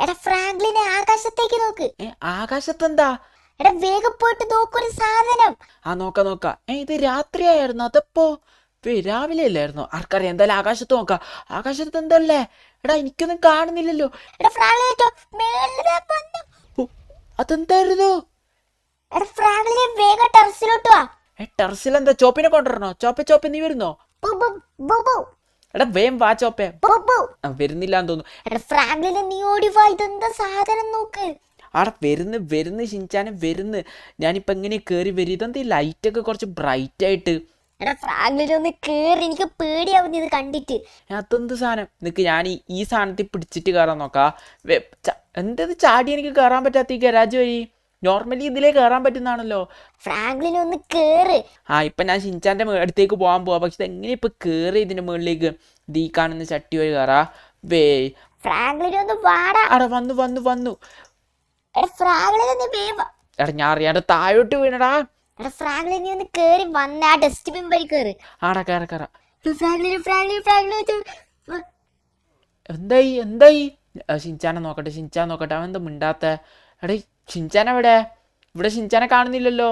എടാ ഫ്രാങ്ക്ലിനെ ആകാശത്തേക്ക് നോക്ക്. ആകാശത്തെന്താ? എടാ വേഗം പോയിട്ട് നോക്കൊരു സാധനം. നോക്ക. ഇത് രാത്രിയായിരുന്നു, അതപ്പോ രാവിലെ അല്ലായിരുന്നു. ആർക്കറിയാം, എന്തായാലും ആകാശത്ത് നോക്കാം. ആകാശത്ത് എന്തല്ലേ? എടാ എനിക്കൊന്നും കാണുന്നില്ലല്ലോ. എടാ ഫ്രാങ്ക്ലിനെ മേളിലെ വന്നു. അതെന്തായിരുന്നു? എടാ ഫ്രാങ്ക്ലിനെ വേഗം ടെറസിലോട്ട് വാ. ടെറസിലെന്താ? ചോപ്പിനെ കൊണ്ടുവരണോ? ചോപ്പ നീ വരുന്നോ? ബു ബു ബു ബു എടാ വേം വാ ചോപ്പേ. ബു ബു വരുന്നില്ല എന്ന് തോന്നുന്നു. എടാ ഫ്രാങ്ക്ലിനെ നീ ഓടി വാ, ഇതെന്താ സാധനം നോക്ക്. ആടെ വരുന്ന് ഷിൻചാനെ വരുന്ന്. ഞാനിപ്പോ എങ്ങനെ കേറി വരും? ഇതെന്താ ഈ ലൈറ്റൊക്കെ കുറച്ച് ബ്രൈറ്റ് ആയിട്ട്? എടാ ഫ്രാങ്ക്ലിനെ ഒന്ന് കേറി, എനിക്ക് പേടിയാവുന്നു ഇത് കണ്ടിട്ട്. അതെന്ത് സാധനം? നിനക്ക് ഞാൻ ഈ സാധനത്തിൽ പിടിച്ചിട്ട് കയറാൻ നോക്കാം. എന്തത് ചാടി എനിക്ക് കയറാൻ പറ്റാത്ത ഈ ഗരാജ് വഴി? നോർമലി ഇതിലേ കയറാൻ പറ്റുന്നതാണല്ലോ. ഫ്രാങ്ക്ലിനെ ഒന്ന് കേറ്. ഇപ്പൊ ഞാൻ ഷിൻചാന്റെ അടുത്തേക്ക് പോകാൻ പോവാ. പക്ഷെ എങ്ങനെ ഇപ്പൊ കേറി ഇതിന്റെ മുകളിലേക്ക്? ഈ കാണുന്ന ചട്ടി വഴി കയറാ. ഫ്രാങ്ക്ലിനെ ഒന്ന് വാടാ. അവിടെ വന്നു. എടാ ഫ്രാങ്ക്ലിനെ നീ വേഗം. എടാ ഞാൻ അറിയാണ്ട് താഴോട്ട് വീണടാ. എടാ ഫ്രാങ്ക്ലിനെ ഒന്ന് കേറി വന്ന ആ ഡസ്റ്റ്ബിൻ വഴി കേറ്. ആടാ കയറ. ഫ്രാങ്ക്ലിനെ എന്തായി? ഷിൻചാനെ നോക്കട്ടെ. അവൻ എന്താ മിണ്ടാത്ത? എടേ ഷിൻചാൻ എവിടെ? ഇവിടെ ഷിൻചാനെ കാണുന്നില്ലല്ലോ.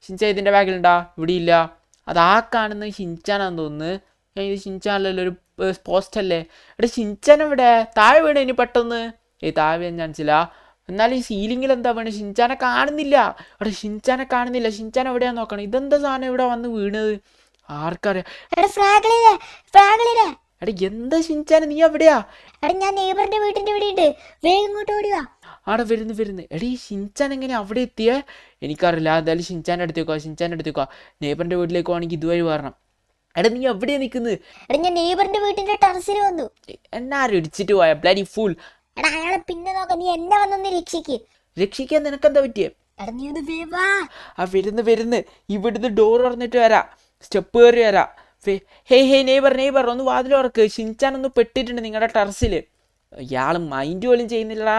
ഷിൻചാൻ ഇതിന്റെ ബാഗിലുണ്ടാ? ഇവിടെ ഇല്ല. അതാ കാണുന്നത് ഷിൻചാനാന്ന് തോന്നുന്നു. ഇത് ഷിൻചാനല്ലല്ലോ, ഒരു പോസ്റ്റ് അല്ലേ. എടാ ഷിൻചാൻ എവിടെ? താഴെ വീണ് ഇനി പെട്ടെന്ന്. താഴെ വീഴാൻ ചാൻസില്ല. എന്നാലും ഈ സീലിങ്ങിൽ എന്താ വീണ്? ഷിൻചാനെ കാണുന്നില്ല. ഷിൻചാൻ എവിടെയാന്ന് നോക്കണം. ഇതെന്താ സാധനം ഇവിടെ വന്ന് വീണത്? ആർക്കറിയാം. എടാ എന്താ ഷിൻചാനെ, നീ എവിടെയാ? ഞാൻ നെയ്ബറിന്റെ വീട്ടിന്റെ ഇവിടെ ഉണ്ട്, വേഗം ഇങ്ങോട്ട് ഓടിവാ. ആടെ വരുന്നു. എടീ ഷിൻചാൻ എങ്ങനെ അവിടെ എത്തിയേ? എനിക്കറിയില്ല. എന്തായാലും ഷിൻചാൻ്റെ അടുത്തേക്കോ. നെയ്ബറിന്റെ വീട്ടിലേക്ക് പോകണമെങ്കിൽ ഇതുവഴി വരണം. എടാ നീ എവിടെയാ നിൽക്കുന്നത്? ഞാൻ നെയ്ബറിന്റെ വീട്ടിന്റെ ടെറസിൽ വന്നു. എന്നാരും ഇടിച്ചിട്ട് പോയ ബ്ലഡി ഫുൾ. എടാ അയാളെ പിന്നെ നോക്കാം, നീ എന്നെ വന്നൊന്ന് രക്ഷിക്കാൻ നിനക്കെന്താ പറ്റിയേ? നീ ഒന്ന് വേവാ. വരുന്ന്. ഇവിടുന്ന് ഡോർ തുറന്നിട്ട് വരാം, സ്റ്റെപ്പ് കയറി വരാം. ഹേ നെയ്ബർ ഒന്ന് വാതിൽ തുറക്ക്. ഷിൻചാൻ ഒന്ന് പെട്ടിട്ടുണ്ട് നിങ്ങളുടെ ടെറസിൽ. ഇയാള് മൈൻഡ് പോലും ചെയ്യുന്നില്ലടാ.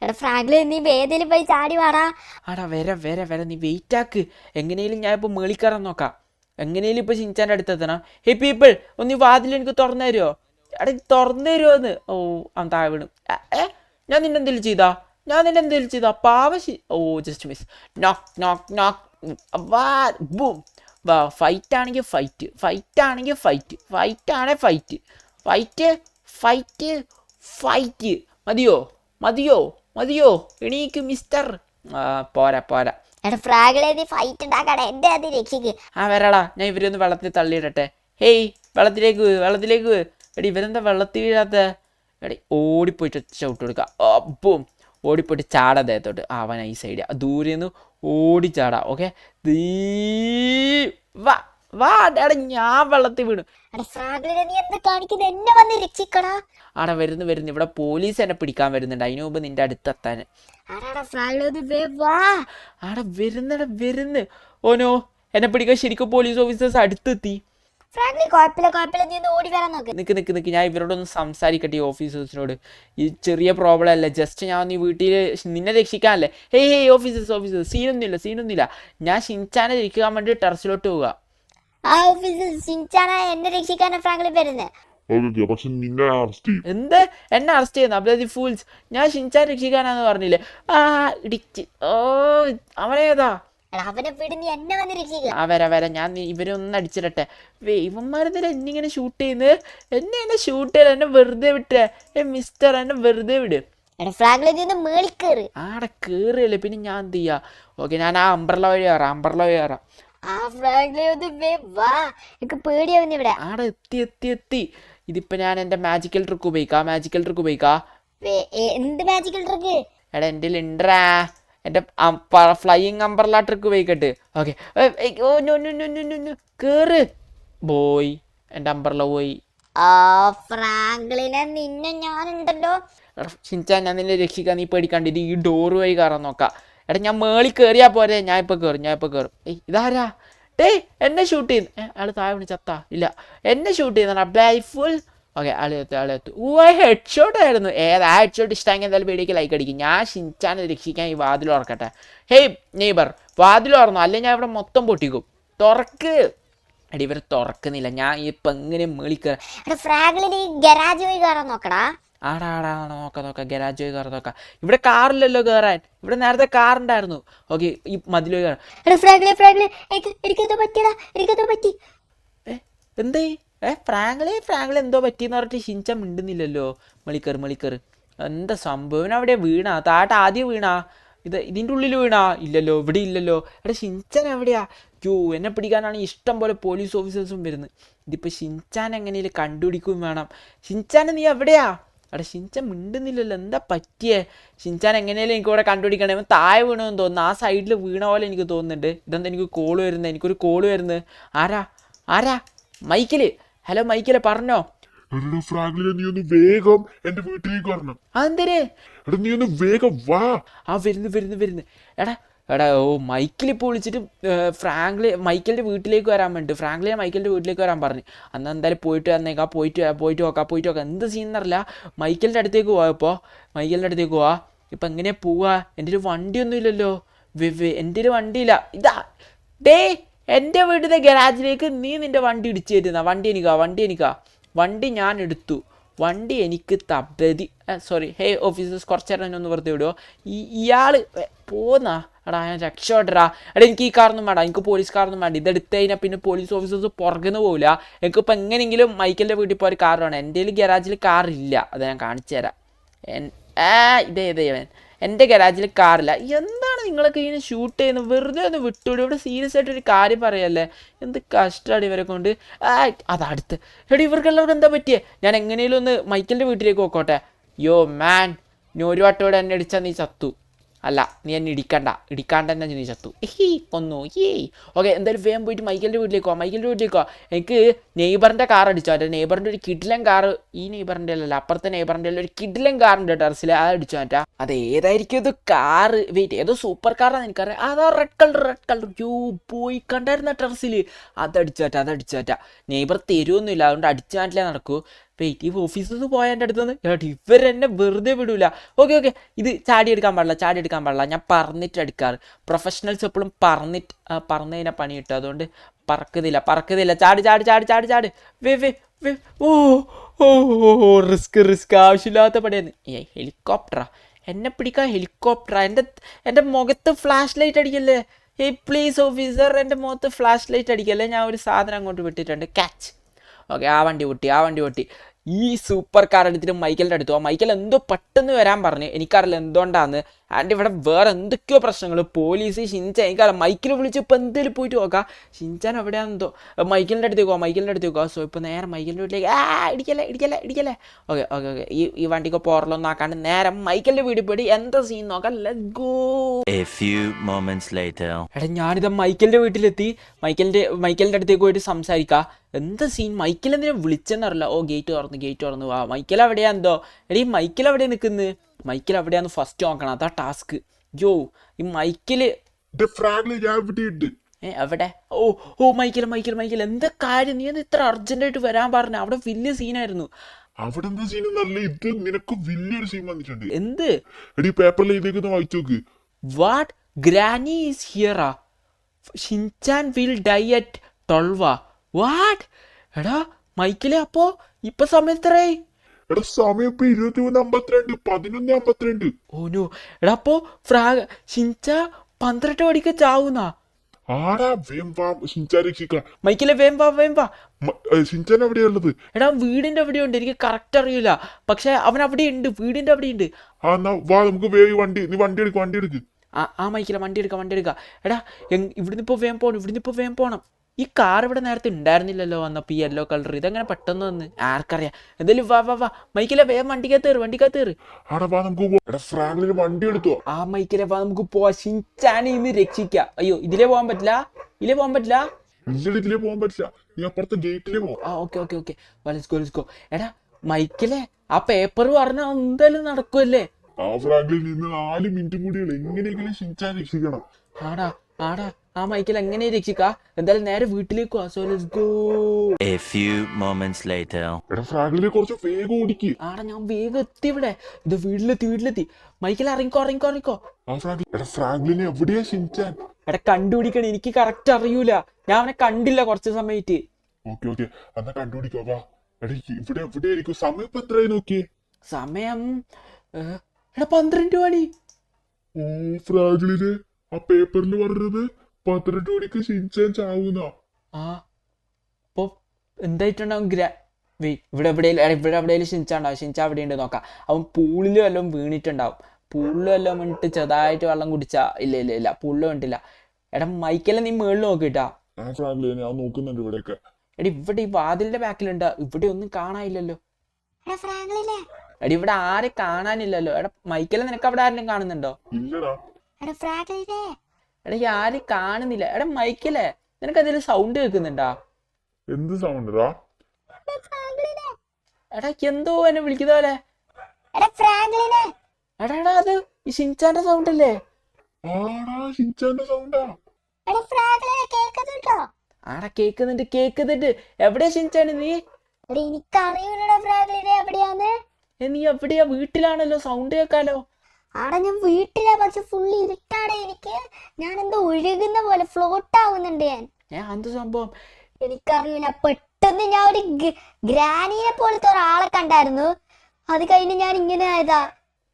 എടാ ഫ്രാങ്ക്ലിൻ നീ വേദിയിൽ പോയി ചാടി വാടാ. ആടാ വര നീ വെയിറ്റ് ആക്ക്. എങ്ങനെയും ഞാൻ ഇപ്പൊ മേളിക്കറാൻ നോക്കാം. എങ്ങനെയും ഇപ്പൊ ഷിൻചാൻ്റെ അടുത്തെത്തണം. ഹേ പീപ്പിൾ, ഒന്ന് ഈ വാതിൽ എനിക്ക് തുറന്നു തരുമോ? എടാ തുറന്നു തരുമോന്ന്? അവൻ താഴെ വീണു. ഞാൻ നിന്നെന്തെങ്കിലും ചെയ്താ? Just miss. ബൂം. ഫൈറ്റ് ആണെങ്കിൽ ഫൈറ്റ്. മതിയോ? എണീക്ക് മിസ്റ്റർ. പോരാ. എടാ ഫ്രാങ്ക്ലിൻ നീ ഫൈറ്റ് ഉണ്ടാക്കണേ, എന്റെ അത് രക്ഷിക്ക്. വരാടാ, ഞാൻ ഇവരൊന്ന് വെള്ളത്തിൽ തള്ളിയിടട്ടെ. ഹേയ് വെള്ളത്തിലേക്ക്. എടി ഇവരെന്താ വെള്ളത്തിൽ വീഴാത്ത? എടി ഓടിപ്പോയിട്ട് ചവിട്ട് കൊടുക്കാം. ബൂം. ഓടിപ്പോയിട്ട് ചാടാ ദേഹത്തോട്ട്. അവൻ ഈ സൈഡ് ദൂരെ നിന്ന് ഓടിച്ചാടാ. ഓക്കെ, വാ. എടാ ഞാൻ വെള്ളത്തിൽ വീണു. ആടാ വരുന്നു. ഇവിടെ പോലീസ് എന്നെ പിടിക്കാൻ വരുന്നുണ്ട്. അതിനു മുമ്പ് നിന്റെ അടുത്തെത്താൻ. ആടാ വരുന്ന്. ഓനോ, എന്നെ പിടിക്കാൻ ശരിക്കും പോലീസ് ഓഫീസേഴ്സ് അടുത്തെത്തി. നിക്ക് ഞാൻ ഇവരോടൊന്ന് സംസാരിക്കട്ടെ, ഈ ഓഫീസേഴ്സിനോട്. ഈ ചെറിയ പ്രോബ്ലം അല്ല, ജസ്റ്റ് ഞാൻ ഈ വീട്ടിൽ നിന്നെ രക്ഷിക്കാനല്ലേ. Hey officers, സീനൊന്നുമില്ല. ഞാൻ ഷിൻചാനെ രക്ഷിക്കാൻ വേണ്ടി ടെറസിലോട്ട് പോവുക. എന്ത് എന്നെ അറസ്റ്റ് ചെയ്യുന്ന ബ്ലഡി ഫൂൾസ്? ഞാൻ ഷിൻചാൻ രക്ഷിക്കാനാന്ന് പറഞ്ഞില്ലേ? ഇടിച്ച്. അവനേതാ? വരാ. ഞാൻ ഇവരെ ഒന്ന് അടിച്ചിടട്ടെ. ഇവന്മാരെന്തായാലും എന്നിങ്ങനെ ഷൂട്ട് ചെയ്യുന്നത്? എന്നെ ഷൂട്ട് ചെയ്ത് എന്നെ വെറുതെ വിട്ടേ. മിസ്റ്റർ, എന്നെ വെറുതെ വിട്. ആടെ കേറിയല്ലേ, പിന്നെ ഞാൻ എന്ത് ചെയ്യാ? ഓക്കെ, ഞാൻ ആ അംബ്രല വഴി കയറാം. ആടെ എത്തി. ഇതിപ്പോ ഞാൻ എന്റെ മാജിക്കൽ ട്രിക്ക് ഉപയോഗിക്കാം. എടാ എന്റെ ലിൻഡ്രാ, എന്റെ ഫ്ലൈയിങ് അംബ്രല ട്രിക്ക് ഉപയോഗിക്കട്ടെ. ഓക്കെ, കേറ്. പോയി, എന്റെ അംബ്രല പോയി. ഷിൻചാൻ, ഞാൻ നിന്നെ രക്ഷിക്കാൻ, നീ പേടിക്കാണ്ട്. ഇത് ഈ ഡോറ് വഴി കയറാൻ നോക്കാം. എടാ ഞാൻ മേളിൽ കയറിയാ പോരെ? ഞാൻ ഇപ്പൊ കയറും. ഇതാരാ? എന്നെ ഷൂട്ട് ചെയ്യുന്നു. ആള് താഴെ വിളിച്ച് ചത്താ? ഇല്ല, എന്നെ ഷൂട്ട് ചെയ്യുന്ന ബ്ലൈ ഫുൾ. ഓക്കെ, ആളെത്തു. ഹെഡ് ഷോട്ട് ആയിരുന്നു. ഹെഡ് ഷോട്ട് ഇഷ്ടമെങ്കിൽ എന്തായാലും പേടിക്ക് ലൈക്ക് അടിക്കും. ഞാൻ ഷിൻചാനെ രക്ഷിക്കാൻ ഈ വാതിൽ തുറക്കട്ടെ. ഹേയ് നെയ്ബർ, വാതിൽ തുറന്നു, അല്ലെങ്കിൽ ഞാൻ ഇവിടെ മൊത്തം പൊട്ടിക്കും. തുറക്ക്. ഇവർ തുറക്കുന്നില്ല. ഞാൻ ഇപ്പൊ എങ്ങനെ മേളിക്കറ? ഗരാജ് വഴി കയറാൻ നോക്കടാ. ആടാ ആടാ നോക്കാം ഗരാജ് പോയി കയറാൻ നോക്കാം. ഇവിടെ കാറില്ലല്ലോ കയറാൻ, ഇവിടെ നേരത്തെ കാറുണ്ടായിരുന്നു. ഓക്കെ ഈ മതിൽ പോയി കയറാം. എടാ ഫ്രാങ്ക്ലിൻ എനിക്കെന്തോ പറ്റിയടാ, എനിക്കെന്തോ പറ്റി. എന്തേ ഫ്രാങ്ക്ലി എന്തോ പറ്റിയെന്ന് പറഞ്ഞിട്ട് ഷിൻചാൻ മിണ്ടുന്നില്ലല്ലോ. മളിക്കറ് എന്താ സംഭവം? അവിടെ വീണാ താട്ട് ആദ്യം വീണാ? ഇതിൻ്റെ ഉള്ളിൽ വീണാ? ഇല്ലല്ലോ, ഇവിടെ ഇല്ലല്ലോ. എടാ ഷിൻചാൻ എവിടെയാ? എന്നെ പിടിക്കാനാണ് ഇഷ്ടം പോലെ പോലീസ് ഓഫീസേഴ്സും വരുന്നത്. ഇതിപ്പോൾ ഷിൻചാൻ എങ്ങനെയും കണ്ടുപിടിക്കുകയും വേണം. ഷിൻചാൻ നീ എവിടെയാ? എടാ ഷിൻചാൻ മിണ്ടുന്നില്ലല്ലോ, എന്താ പറ്റിയേ? ഷിൻചാൻ എങ്ങനെയാലും എനിക്ക് ഇവിടെ കണ്ടുപിടിക്കണേ. താഴെ വീണമെന്ന് തോന്നുന്നു, ആ സൈഡിൽ വീണ പോലെ എനിക്ക് തോന്നുന്നുണ്ട്. ഇതെന്താ എനിക്കൊരു കോള് വരുന്നത്? ആരാ? മൈക്കില്. ഹലോ മൈക്കില്, പറഞ്ഞോ. ഫ്രാങ്ക്ലിനെ നീ ഒന്ന് വേഗം എന്റെ വീട്ടിലേക്ക് വരണം. അതെന്തേ? എടാ നീ ഒന്ന് വേഗം വാ. വരുന്നു. എടാ മൈക്കിലിപ്പോൾ വിളിച്ചിട്ട് മൈക്കിളിൻ്റെ വീട്ടിലേക്ക് വരാൻ വേണ്ടി മൈക്കിളിൻ്റെ വീട്ടിലേക്ക് വരാൻ പറഞ്ഞു. അന്ന് എന്തായാലും പോയിട്ട് വന്നേക്കാം, പോയിട്ട് നോക്കാം. എന്ത് സീനെന്നറിയില്ല. മൈക്കിളിൻ്റെ അടുത്തേക്ക് പോവാ. ഇപ്പം എങ്ങനെയാ പോവാ? എൻ്റെ ഒരു വണ്ടിയൊന്നും ഇല്ലല്ലോ. എൻ്റെ ഒരു വണ്ടിയില്ല. ഡേ എൻ്റെ വീട്ടിലെ ഗരാജിലേക്ക് നീ നിൻ്റെ വണ്ടി ഇടിച്ചു കയറ്റുന്ന? വണ്ടി എനിക്കാ. വണ്ടി ഞാൻ എടുത്തു. വണ്ടി എനിക്ക് തപ്പതി. സോറി, ഹേ ഓഫീസേഴ്സ്, കുറച്ച് നേരം ഒന്ന് വെറുതെ വിടുമോ? ഇയാൾ പോന്നാ? എടാ ഞാൻ രക്ഷപ്പെടാ. എനിക്ക് ഈ കാറൊന്നും വേണ്ട, എനിക്ക് പോലീസ് കാറൊന്നും വേണ്ട. ഇതെടുത്ത് കഴിഞ്ഞാൽ പിന്നെ പോലീസ് ഓഫീസേഴ്സ് പുറകുന്ന് പോകില്ല. എനിക്കിപ്പോൾ എങ്ങനെയെങ്കിലും മൈക്കിളിൻ്റെ വീട്ടിൽ പോയ ഒരു കാർ വേണം. എൻ്റെ ഗരാജിൽ കാറില്ല, അത് ഞാൻ കാണിച്ചു തരാം. ഇതേ എൻ്റെ ഗരാജിൽ കാറില്ല. എന്താണ് നിങ്ങളൊക്കെ ഇങ്ങനെ ഷൂട്ട് ചെയ്യുന്നത്? വെറുതെ ഒന്ന് വിട്ടുവിടും. ഇവിടെ സീരിയസ് ആയിട്ടൊരു കാര്യം പറയല്ലേ. എന്ത് കഷ്ടമാണ് ഇവരെ കൊണ്ട്. അതടുത്ത് ഇവർക്കെല്ലാവർക്കും എന്താ പറ്റിയേ? ഞാൻ എങ്ങനെയും ഒന്ന് മൈക്കിളിൻ്റെ വീട്ടിലേക്ക് പോയിക്കോട്ടെ. മാൻ, നീ ഒരു വട്ടം ഇവിടെ എന്നെ അടിച്ചാൽ നീ ചത്തു. അല്ല, നീ എന്നെ ഇടിക്കാണ്ട് തന്നെ നീ ചത്തു. കൊന്നു. ഓക്കെ, എന്തായാലും വേഗം പോയിട്ട് മൈക്കിളിൻ്റെ വീട്ടിലേക്ക് പോവാം. എനിക്ക് നെയ്ബറിൻ്റെ കാർ അടിച്ചോ. എൻ്റെ നെയ്ബറിൻ്റെ ഒരു കിഡിലൻ കാർ, ഈ നെയ്ബറിൻ്റെ അല്ലല്ലോ, അപ്പുറത്തെ നെയ്ബറിൻ്റെ ഒരു കിഡിലൻ കാറുണ്ട് ടെറസിൽ, അത് അടിച്ചോ മാറ്റാ. അത് ഏതായിരിക്കും ഇത് കാറ്? ഏതോ സൂപ്പർ കാറാണ് എനിക്കറിയാം. അതാ റെഡ് കളർ. പോയി കണ്ടായിരുന്ന ടെറസിൽ. അതടിച്ചു മാറ്റാ. നെയ്ബർ തരുമൊന്നുമില്ല, അതുകൊണ്ട് അടിച്ചു മാറ്റിലേ നടക്കൂ. ഈ ഓഫീസേഴ്സ് പോയ എൻ്റെ അടുത്ത് നിന്ന് ഇവരെന്നെ വെറുതെ വിടൂല. ഓക്കെ, ഇത് ചാടിയെടുക്കാൻ പാടില്ല. ഞാൻ പറഞ്ഞിട്ട് എടുക്കാറ്. പ്രൊഫഷണൽസ് എപ്പോഴും പറന്ന് കഴിഞ്ഞാൽ പണി കിട്ടും. അതുകൊണ്ട് പറക്കുന്നില്ല. ചാടി. റിസ്ക് ആവശ്യമില്ലാത്ത പണിയാണ്. ഹെലികോപ്റ്ററാ എന്നെ പിടിക്കാൻ? ഹെലികോപ്റ്ററാ? എൻ്റെ മുഖത്ത് ഫ്ലാഷ് ലൈറ്റ് അടിക്കല്ലേ. പ്ലീസ് ഓഫീസർ, എൻ്റെ മുഖത്ത് ഫ്ലാഷ് ലൈറ്റ് അടിക്കല്ലേ. ഞാൻ ഒരു സാധനം അങ്ങോട്ട് വിട്ടിട്ടുണ്ട്. ക്യാച്ച്. ഓക്കെ, ആ വണ്ടി പൊട്ടി. ഈ സൂപ്പർ കാർ എടുത്തിട്ട് മൈക്കിളിൻ്റെ അടുത്ത് പോകാം. മൈക്കിൾ എന്തോ പെട്ടെന്ന് വരാൻ പറഞ്ഞു, എനിക്കറിയില്ല എന്തുകൊണ്ടാന്ന്. ആൻഡ് ഇവിടെ വേറെ എന്തൊക്കെയോ പ്രശ്നങ്ങൾ. പോലീസ്, ഷിൻചാൻ, എനിക്കറിയാം. മൈക്കിൾ വിളിച്ച് ഇപ്പം എന്തെങ്കിലും പോയിട്ട് നോക്കാം. ഷിൻചാൻ എവിടെയാണെന്തോ. മൈക്കിളിൻ്റെ അടുത്തേക്ക് പോകാം. സോ ഇപ്പോൾ നേരെ മൈക്കിളിൻ്റെ വീട്ടിലേക്ക്. ഇടിക്കല്ലേ. ഓക്കെ. ഈ വണ്ടിക്ക് പോറലൊന്നും ആക്കാണ്ട് നേരെ മൈക്കിളിൻ്റെ വീട്ടിൽ പോയിട്ട് എന്താ സീൻ നോക്കാം. Let's go. എടാ ഞാനിതാ മൈക്കിളിൻ്റെ വീട്ടിലെത്തി. മൈക്കിളിൻ്റെ അടുത്തേക്ക് പോയിട്ട് സംസാരിക്കാം. എന്താ സീൻ? മൈക്കിൾ എന്തിനാ വിളിച്ചെന്നറിയില്ല. ഗേറ്റ് തുറന്നു. വാ, മൈക്കിൾ എവിടെയാ എന്തോ. എടീ മൈക്കിൾ എവിടെയാ നിൽക്കുന്നത്? മൈക്കിൾ എവിടെയാന്ന് ഫസ്റ്റ് നോക്കണം, അതാ ടാസ്ക്. ഈ മൈക്കിള് എവിടെ? മൈക്കിൾ എന്താ കാര്യം? നീ ഇത്ര അർജന്റായിട്ട് വരാൻ പറഞ്ഞ? അവിടെ വലിയ സീനായിരുന്നു. അവിടെ എന്താ സീൻ എന്നറിയില്ല, ഇത് നിനക്ക് വലിയൊരു സീൻ വന്നിട്ടുണ്ട്. എന്ത്? എടീ പേപ്പറിൽ എഴുതിയേക്കുന്ന വായിച്ചു നോക്ക്. വാട്ട്? ഗ്രാനി ഈസ് ഹിയറാ? Shinchan will die at 12. What? എടാ മൈക്കിളെ, അപ്പോ ഇപ്പൊ സമയം എത്രയായി? എടാ സമയം ഇപ്പൊ 11:52. ഓനോ. എടാ അപ്പോ ഷിൻച 12 മണിക്ക് ചാവുന്നാ? ആടാ വേം വാ, ഷിൻചാൻ രക്ഷിക്കാം. മൈക്കിലെ വേം വാ. ഷിൻചാൻ എവിടെയുള്ളത്? എടാ വീടിന്റെ എവിടെയുണ്ട്, എനിക്ക് കറക്റ്റ് അറിയില്ല. പക്ഷെ അവൻ അവിടെ ഉണ്ട്, വീടിന്റെ അവിടെ ഉണ്ട്. എന്നാ വാ, നമുക്ക് വേഗം നീ വണ്ടി എടുക്ക്. മൈക്കിലെ വണ്ടി എടുക്കാം. എടാ ഇവിടുന്ന് ഇപ്പൊ വേം പോണം. ഈ കാർ ഇവിടെ നേരത്തെ ഉണ്ടായിരുന്നില്ലല്ലോ വന്നപ്പോ, ഈ യെല്ലോ കളർ. ഇതെങ്ങനെ പെട്ടെന്ന് വന്ന് ആർക്കറിയാം. എന്തായാലും വാ മൈക്കിലെ വേഗം വണ്ടിക്കകത്തേറ്. ഫ്രാങ്ക്ലിന് വണ്ടി എടുത്തോ? മൈക്കിലെ വാ, നമുക്ക് പോവാ. ഷിൻചാനെ ഇന്ന് രക്ഷിക്കാം. അയ്യോ, ഇതിലേ പോകാൻ പറ്റില്ല. ഇതിലേ പോകാൻ പറ്റില്ല. നീ അപ്പുറത്തെ ഗേറ്റിലേ പോ. ഓക്കെ. Let's go. എടാ മൈക്കിലെ, ആ പേപ്പർ പറഞ്ഞാൽ എന്തായാലും നടക്കുമല്ലേ? ഫ്രാങ്ക്ലിൻ നിന്ന് 4 മിനിറ്റും കൂടിയുള്ളൂ. എങ്ങനെയെങ്കിലും ഷിൻചാൻ രക്ഷിക്കണം. ആടാ മൈക്കിൽ എങ്ങനെ രക്ഷിക്കാ? എന്തായാലും നേരെ വീട്ടിലേക്ക് പോവാ. So let's go. ഫ്രാങ്ക്ലിനെ കുറച്ച് വേഗം ഓടിക്ക്. ഞാൻ വേഗം എത്തി. ഇവിടെ ഇത് വീട്ടിലെത്തി. മൈക്കിൽ ഇറങ്ങിക്കോ. ഫ്രാങ്ക്ലിനെ എവിടെയാ ഷിൻചാൻ? കണ്ടുപിടിക്കണം, എനിക്ക് കറക്റ്റ് അറിയൂല. ഞാൻ അവനെ കണ്ടില്ല കുറച്ച് സമയത്ത്. ഓക്കെ എന്നാ കണ്ടുപിടിക്കോ. വാ, ഇവിടെ എവിടെയായിരിക്കും? സമയം ഇപ്പൊ എത്രയായി നോക്കിയേ? സമയം എടാ 12 മണി. ഓ ഫ്രാഗ്ലിന് ആ പേപ്പറിൽ പറഞ്ഞത് 12 മണിക്ക് ഷിൻചാൻ ചാവുന്ന. ആ അപ്പോൾ എന്തായിട്ടുണ്ടാവും ഇവിടെ എവിടെയെങ്കിലും ഷിൻചാണ്ടാവും. ഷിൻചാ അവിടെ ഉണ്ട് നോക്കാം. അവൻ പൂളിൽ വല്ലതും വീണിട്ടുണ്ടാവും. പൂളിൽ വല്ലതും വീണിട്ട് ചെറുതായിട്ട് വെള്ളം കുടിച്ചാ ഇല്ല പൂളിൽ വീണിട്ടില്ല. എടാ മൈക്കെല്ലാം നീ മേളിൽ നോക്കിട്ടാ. ആ ഫ്രാഗ്ലിനെ ഞാൻ നോക്കുന്നുണ്ട് ഇവിടെയൊക്കെ. എടി ഇവിടെ ഈ വാതിലിന്റെ ബാക്കിലുണ്ട്. ഇവിടെ ഒന്നും കാണാനില്ലല്ലോ. എടാ ഫ്രാങ്ക്ലിനെ, എടി ഇവിടെ ആരെ കാണാനില്ലല്ലോ. എടാ മൈക്കെല്ലാം നിനക്ക് അവിടെ ആരെങ്കിലും കാണുന്നുണ്ടോ? ഇല്ലടാ. എടാ ഫ്രാങ്ക്ലിനെ, എടാ ഈ ആരും കാണുന്നില്ല. എടാ മൈക്കല്ലേ നിനക്ക് അതിൽ സൗണ്ട് കേൾക്കുന്നുണ്ടാ? എന്ത് സൗണ്ടടാ? എടാ ഫ്രാങ്ക്ലിനെ, എടാ എന്തോ എന്നെ വിളിക്കുന്ന പോലെ. എടാ ഫ്രാങ്ക്ലിനെ. എടാ അത് ഈ ഷിൻചാന്റെ സൗണ്ട് അല്ലേ? ആടാ ഷിൻചാന്റെ സൗണ്ടാ. എടാ ഫ്രാങ്ക്ലിനെ കേൾക്കുന്നുണ്ടോ? ആടാ കേക്കുന്നുണ്ട്. എവിടെയാ ഷിൻചാന് നീ? എടാ എനിക്കറിയില്ലടാ ഫ്രാങ്ക്ലിനെ എവിടെയാന്ന്. നീ എവിടെയാ? വീട്ടിലാണല്ലോ, സൗണ്ട് കേൾക്കാലോ. ആടെ ഞാൻ വീട്ടിലാ, പക്ഷെ ഫുള്ള് ഇരുട്ടാടെ. ഞാൻ എന്തോ ഒഴുകുന്ന പോലെ ഫ്ലോട്ട് ആവുന്നുണ്ട് ഞാൻ. എന്ത് സംഭവം? എനിക്കറിയില്ല. പെട്ടെന്ന് ഞാൻ ഒരു ഗ്രാനിയെ പോലത്തെ ഒരാളെ കണ്ടായിരുന്നു. അത് കഴിഞ്ഞ് ഞാൻ ഇങ്ങനെ ആയതാ.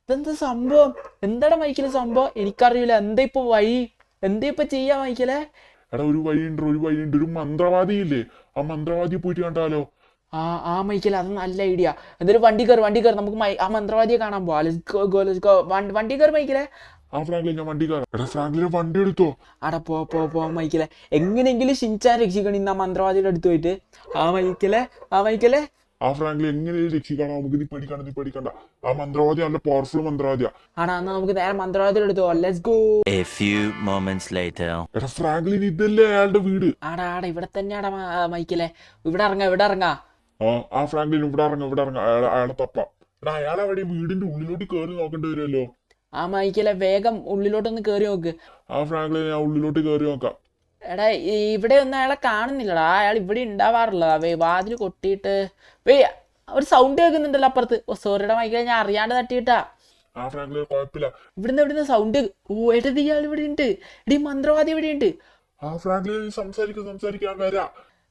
ഇതെന്ത് സംഭവം? എന്താടാ മൈക്കിലെ സംഭവം? എനിക്കറിയില്ല. എന്താ ഇപ്പൊ വഴി? എന്താ ഇപ്പൊ ചെയ്യാ മൈക്കിലെ? എടാ ഒരു വഴിയുണ്ട്. ഒരു മന്ത്രവാദി ഇല്ലേ, ആ മന്ത്രവാദിയെ പോയിട്ട് കണ്ടാലോ? ആ മൈക്കിൽ അത് നല്ല ഐഡിയ. എന്തായാലും വണ്ടി കയറി നമുക്ക് ആ മന്ത്രവാദിയെ കാണാൻ പോവാം. വണ്ടി കയറി മൈക്കിലെ. ആ ഫ്രാങ്ക്ലിൻ ഞാൻ വണ്ടി കയറാം. എടാ ഫ്രാങ്ക്ലിനെ വണ്ടി എടുത്തോ. ആടാ പോ മൈക്കിലെ. എങ്ങനെയെങ്കിലും ഷിൻചാൻ രക്ഷിക്കണം ഇന്ന് ആ മന്ത്രവാദിയുടെ അടുത്ത് പോയിട്ട്. ആ മൈക്കിലെ. ആ ഫ്രാങ്ക്ലിൻ എങ്ങനെയും രക്ഷിക്കണം. നമുക്ക് നീ പേടിക്കണ്ട. ആ മന്ത്രവാദി നല്ല പവർഫുൾ മന്ത്രവാദിയാ. ആടാ എന്നാ നമുക്ക് നേരെ മന്ത്രവാദിയുടെ അടുത്ത് പോവാം. Let's go. A few moments later. എടാ ഫ്രാങ്ക്ലിൻ ഇതല്ലേ അയാളുടെ വീട്? ആടാ ഇവിടെ തന്നെയാടാ മൈക്കിലെ. ഇവിടെ ഇറങ്ങാ. ആ ഫ്രാങ്ക്ലിൻ ഇവിടെ ഇറങ്ങ. അയാളെ തപ്പാം. എടാ അയാളെവിടെ? വീടിന്റെ ഉള്ളിലോട്ട് കയറി നോക്കേണ്ടി വരുമല്ലോ. ആ മൈക്കിലെ വേഗം ഉള്ളിലോട്ടൊന്ന് കയറി നോക്ക്. ആ ഫ്രാങ്ക്ലിൻ ഞാൻ ഉള്ളിലോട്ട് കയറി നോക്കാം. എടാ ഇവിടെ ഒന്നും അയാളെ കാണുന്നില്ലടാ. അയാൾ ഇവിടെ ഉണ്ടാവാറില്ല. വാതിൽ കൊട്ടിയിട്ട് ഒരു സൗണ്ട് കേൾക്കുന്നുണ്ടല്ലോ അപ്പുറത്ത്. സോറിയുടെ മൈക്കിലെ, ഞാൻ അറിയാണ്ട് തട്ടിയിട്ടാ. ആ ഫ്രാങ്ക്ലിൻ കുഴപ്പമില്ല. ഇവിടുന്ന് സൗണ്ട്. എടത് ഇയാൾ ഇവിടെ ഉണ്ട്. എടീ മന്ത്രവാദി ഇവിടെ ഉണ്ട്. ആ ഫ്രാങ്ക്ലിൻ സംസാരിക്കാൻ വരാ.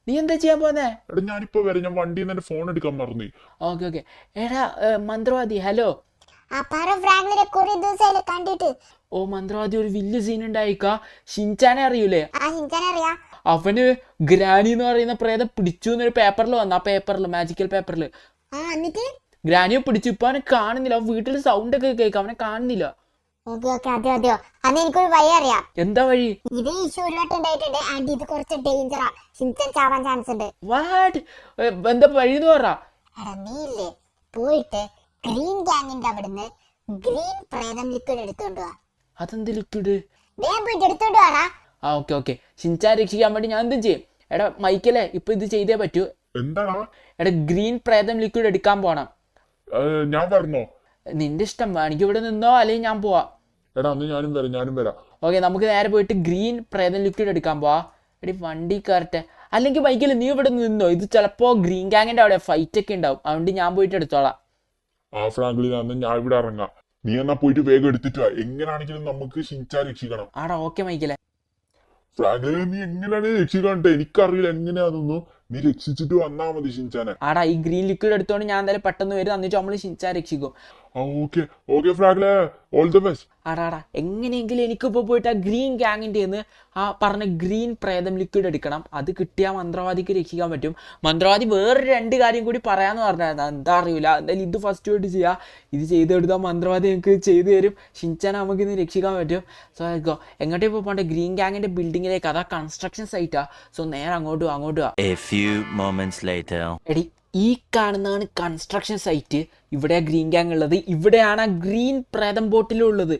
നീ എന്താ ചെയ്യാൻ പോന്നെ? എടാ ഞാനിപ്പോ വരാം. ഞാൻ വണ്ടിയിൽ നിന്ന് എന്റെ ഫോൺ എടുക്കാൻ മറന്നു. ഓക്കെ. എടാ മന്ത്രവാദി ഹലോ. ഫ്രാങ്ക്ലിനെ കുറെ ദിവസമായില്ലേ കണ്ടിട്ട്. ഓ മന്ത്രവാദി ഒരു വലിയ സീൻ ഉണ്ടായിക്കാ. ഷിൻചാനെ അറിയൂലേ? ആ ഹിഞ്ചാനെ അറിയാം. അവന് ഗ്രാനി എന്ന് പറയുന്ന പ്രേതം പിടിച്ചു എന്നൊരു പേപ്പറിൽ വന്നു. ആ പേപ്പറിൽ, മാജിക്കൽ പേപ്പറിൽ എന്നിട്ട് ഗ്രാനിയെ പിടിച്ചു. ഇപ്പൊ അവനെ കാണുന്നില്ല. വീട്ടിൽ സൗണ്ട് ഒക്കെ കേൾക്കാം, അവനെ കാണുന്നില്ല. അതെയോ. അന്ന് എനിക്കൊരു വഴി അറിയാം. എന്താ വഴി? ഇത് ഇഷ്യൂ ഒരു വട്ടം ഉണ്ടായിട്ടുണ്ട്. ആൻഡ് ഇത് കുറച്ച് ഡേഞ്ചറാ. ഷിൻചാൻ ചാവാൻ ചാൻസ് ഉണ്ട്. വാട്ട്? എന്താ വഴി എന്ന് പറ. എടാ നീ ഇല്ലേ പോയിട്ട് ഗ്രീൻ ഗാങ്ങിന്റെ അവിടുന്ന് ഗ്രീൻ പ്രേതം ലിക്വിഡ് എടുത്തോണ്ട് വാ. അതെന്ത് ലിക്വിഡ്? വേഗം പോയിട്ട് എടുത്തോണ്ട് വാടാ. ഓക്കെ. ഷിൻചാൻ രക്ഷിക്കാൻ വേണ്ടി ഞാൻ എന്തും ചെയ്യും. എടാ മൈക്കലെ ഇപ്പൊ ഇത് ചെയ്തേ പറ്റൂ. എന്താടാ? എടാ ഗ്രീൻ പ്രേതം ലിക്വിഡ് എടുക്കാൻ പോണം. ഞാൻ പറഞ്ഞോ? നിന്റെ ഇഷ്ടം. വേണമെങ്കിൽ ഇവിടെ നിന്നോ അല്ലെങ്കിൽ ഞാൻ പോവാം. എടാ അന്ന് ഞാനും വരാം. ഓക്കെ നമുക്ക് നേരെ പോയിട്ട് ഗ്രീൻ പ്രേതം ലിക്വിഡ് എടുക്കാൻ പോവാ. എടി വണ്ടി കയറട്ടെ. അല്ലെങ്കിൽ മൈക്കല് നീ ഇവിടെ നിന്നോ. ഇത് ചിലപ്പോ ഗ്രീൻ ഗാങ്ങിന്റെ അവിടെ ഫൈറ്റ് ഒക്കെ ഉണ്ടാവും. അതുകൊണ്ട് ഞാൻ പോയിട്ട് എടുത്തോളാം. ആ ഫ്രാങ്ക്ലിൻ അന്ന് ഞാൻ ഇവിടെ ഇറങ്ങാം. നീ എന്നാ പോയിട്ട് വേഗം എടുത്തിട്ട് വാ. എങ്ങനാണെങ്കിലും നമുക്ക് ഷിൻചാൻ രക്ഷിക്കണം. ആടാ ഓക്കെ മൈക്കലെ. ഫ്രാങ്ക്ലിനെ നീ എങ്ങനെയാണ് രക്ഷിക്കണ്ടേ? എനിക്കറിയില്ല എങ്ങനെയാണെന്നൊന്നും. നീ രക്ഷിച്ചിട്ട് വന്നാ മതി ഷിൻചാനെ. ആടാ ഈ ഗ്രീൻ ലിക്വിഡ് എടുത്തോണ്ട് ഞാൻ എന്തായാലും പെട്ടെന്ന് വരും. എന്നിട്ട് നമ്മൾ ഷിൻചാൻ രക്ഷിക്കും. Okay Franklin, all the best. ആടാ എങ്ങനെയെങ്കിലും എനിക്കിപ്പോൾ പോയിട്ട് ആ ഗ്രീൻ ഗാങ്ങിൻ്റെ ആ പറഞ്ഞ ഗ്രീൻ പ്രേതം ലിക്വിഡ് എടുക്കണം. അത് കിട്ടിയാൽ മന്ത്രവാദിക്ക് രക്ഷിക്കാൻ പറ്റും. മന്ത്രവാദി വേറൊരു 2 കാര്യം കൂടി പറയാമെന്ന് പറഞ്ഞായിരുന്നു. എന്താ അറിയില്ല. എന്തായാലും ഇത് ഫസ്റ്റ് പോയിട്ട് ചെയ്യാം. ഇത് ചെയ്തെടുത്താൽ മന്ത്രവാദി എനിക്ക് ചെയ്തു തരും. ഷിൻചാനെ നമുക്ക് ഇന്ന് രക്ഷിക്കാൻ പറ്റും. So go. എങ്ങോട്ടേ പോകണ്ടേ? ഗ്രീൻ ഗാങ്ങിൻ്റെ ബിൽഡിങ്ങിലേക്ക്. അതാ കൺസ്ട്രക്ഷൻ സൈറ്റാ. സോ നേരെ അങ്ങോട്ട് വാ. A few moments later. എടി ഈ കാണുന്നതാണ് കൺസ്ട്രക്ഷൻ സൈറ്റ്. ഇവിടെ ഗ്രീൻ ഗാങ് ഉള്ളത്. ഇവിടെയാണ് ആ ഗ്രീൻ പ്രേതം ബോട്ടിലുള്ളത്.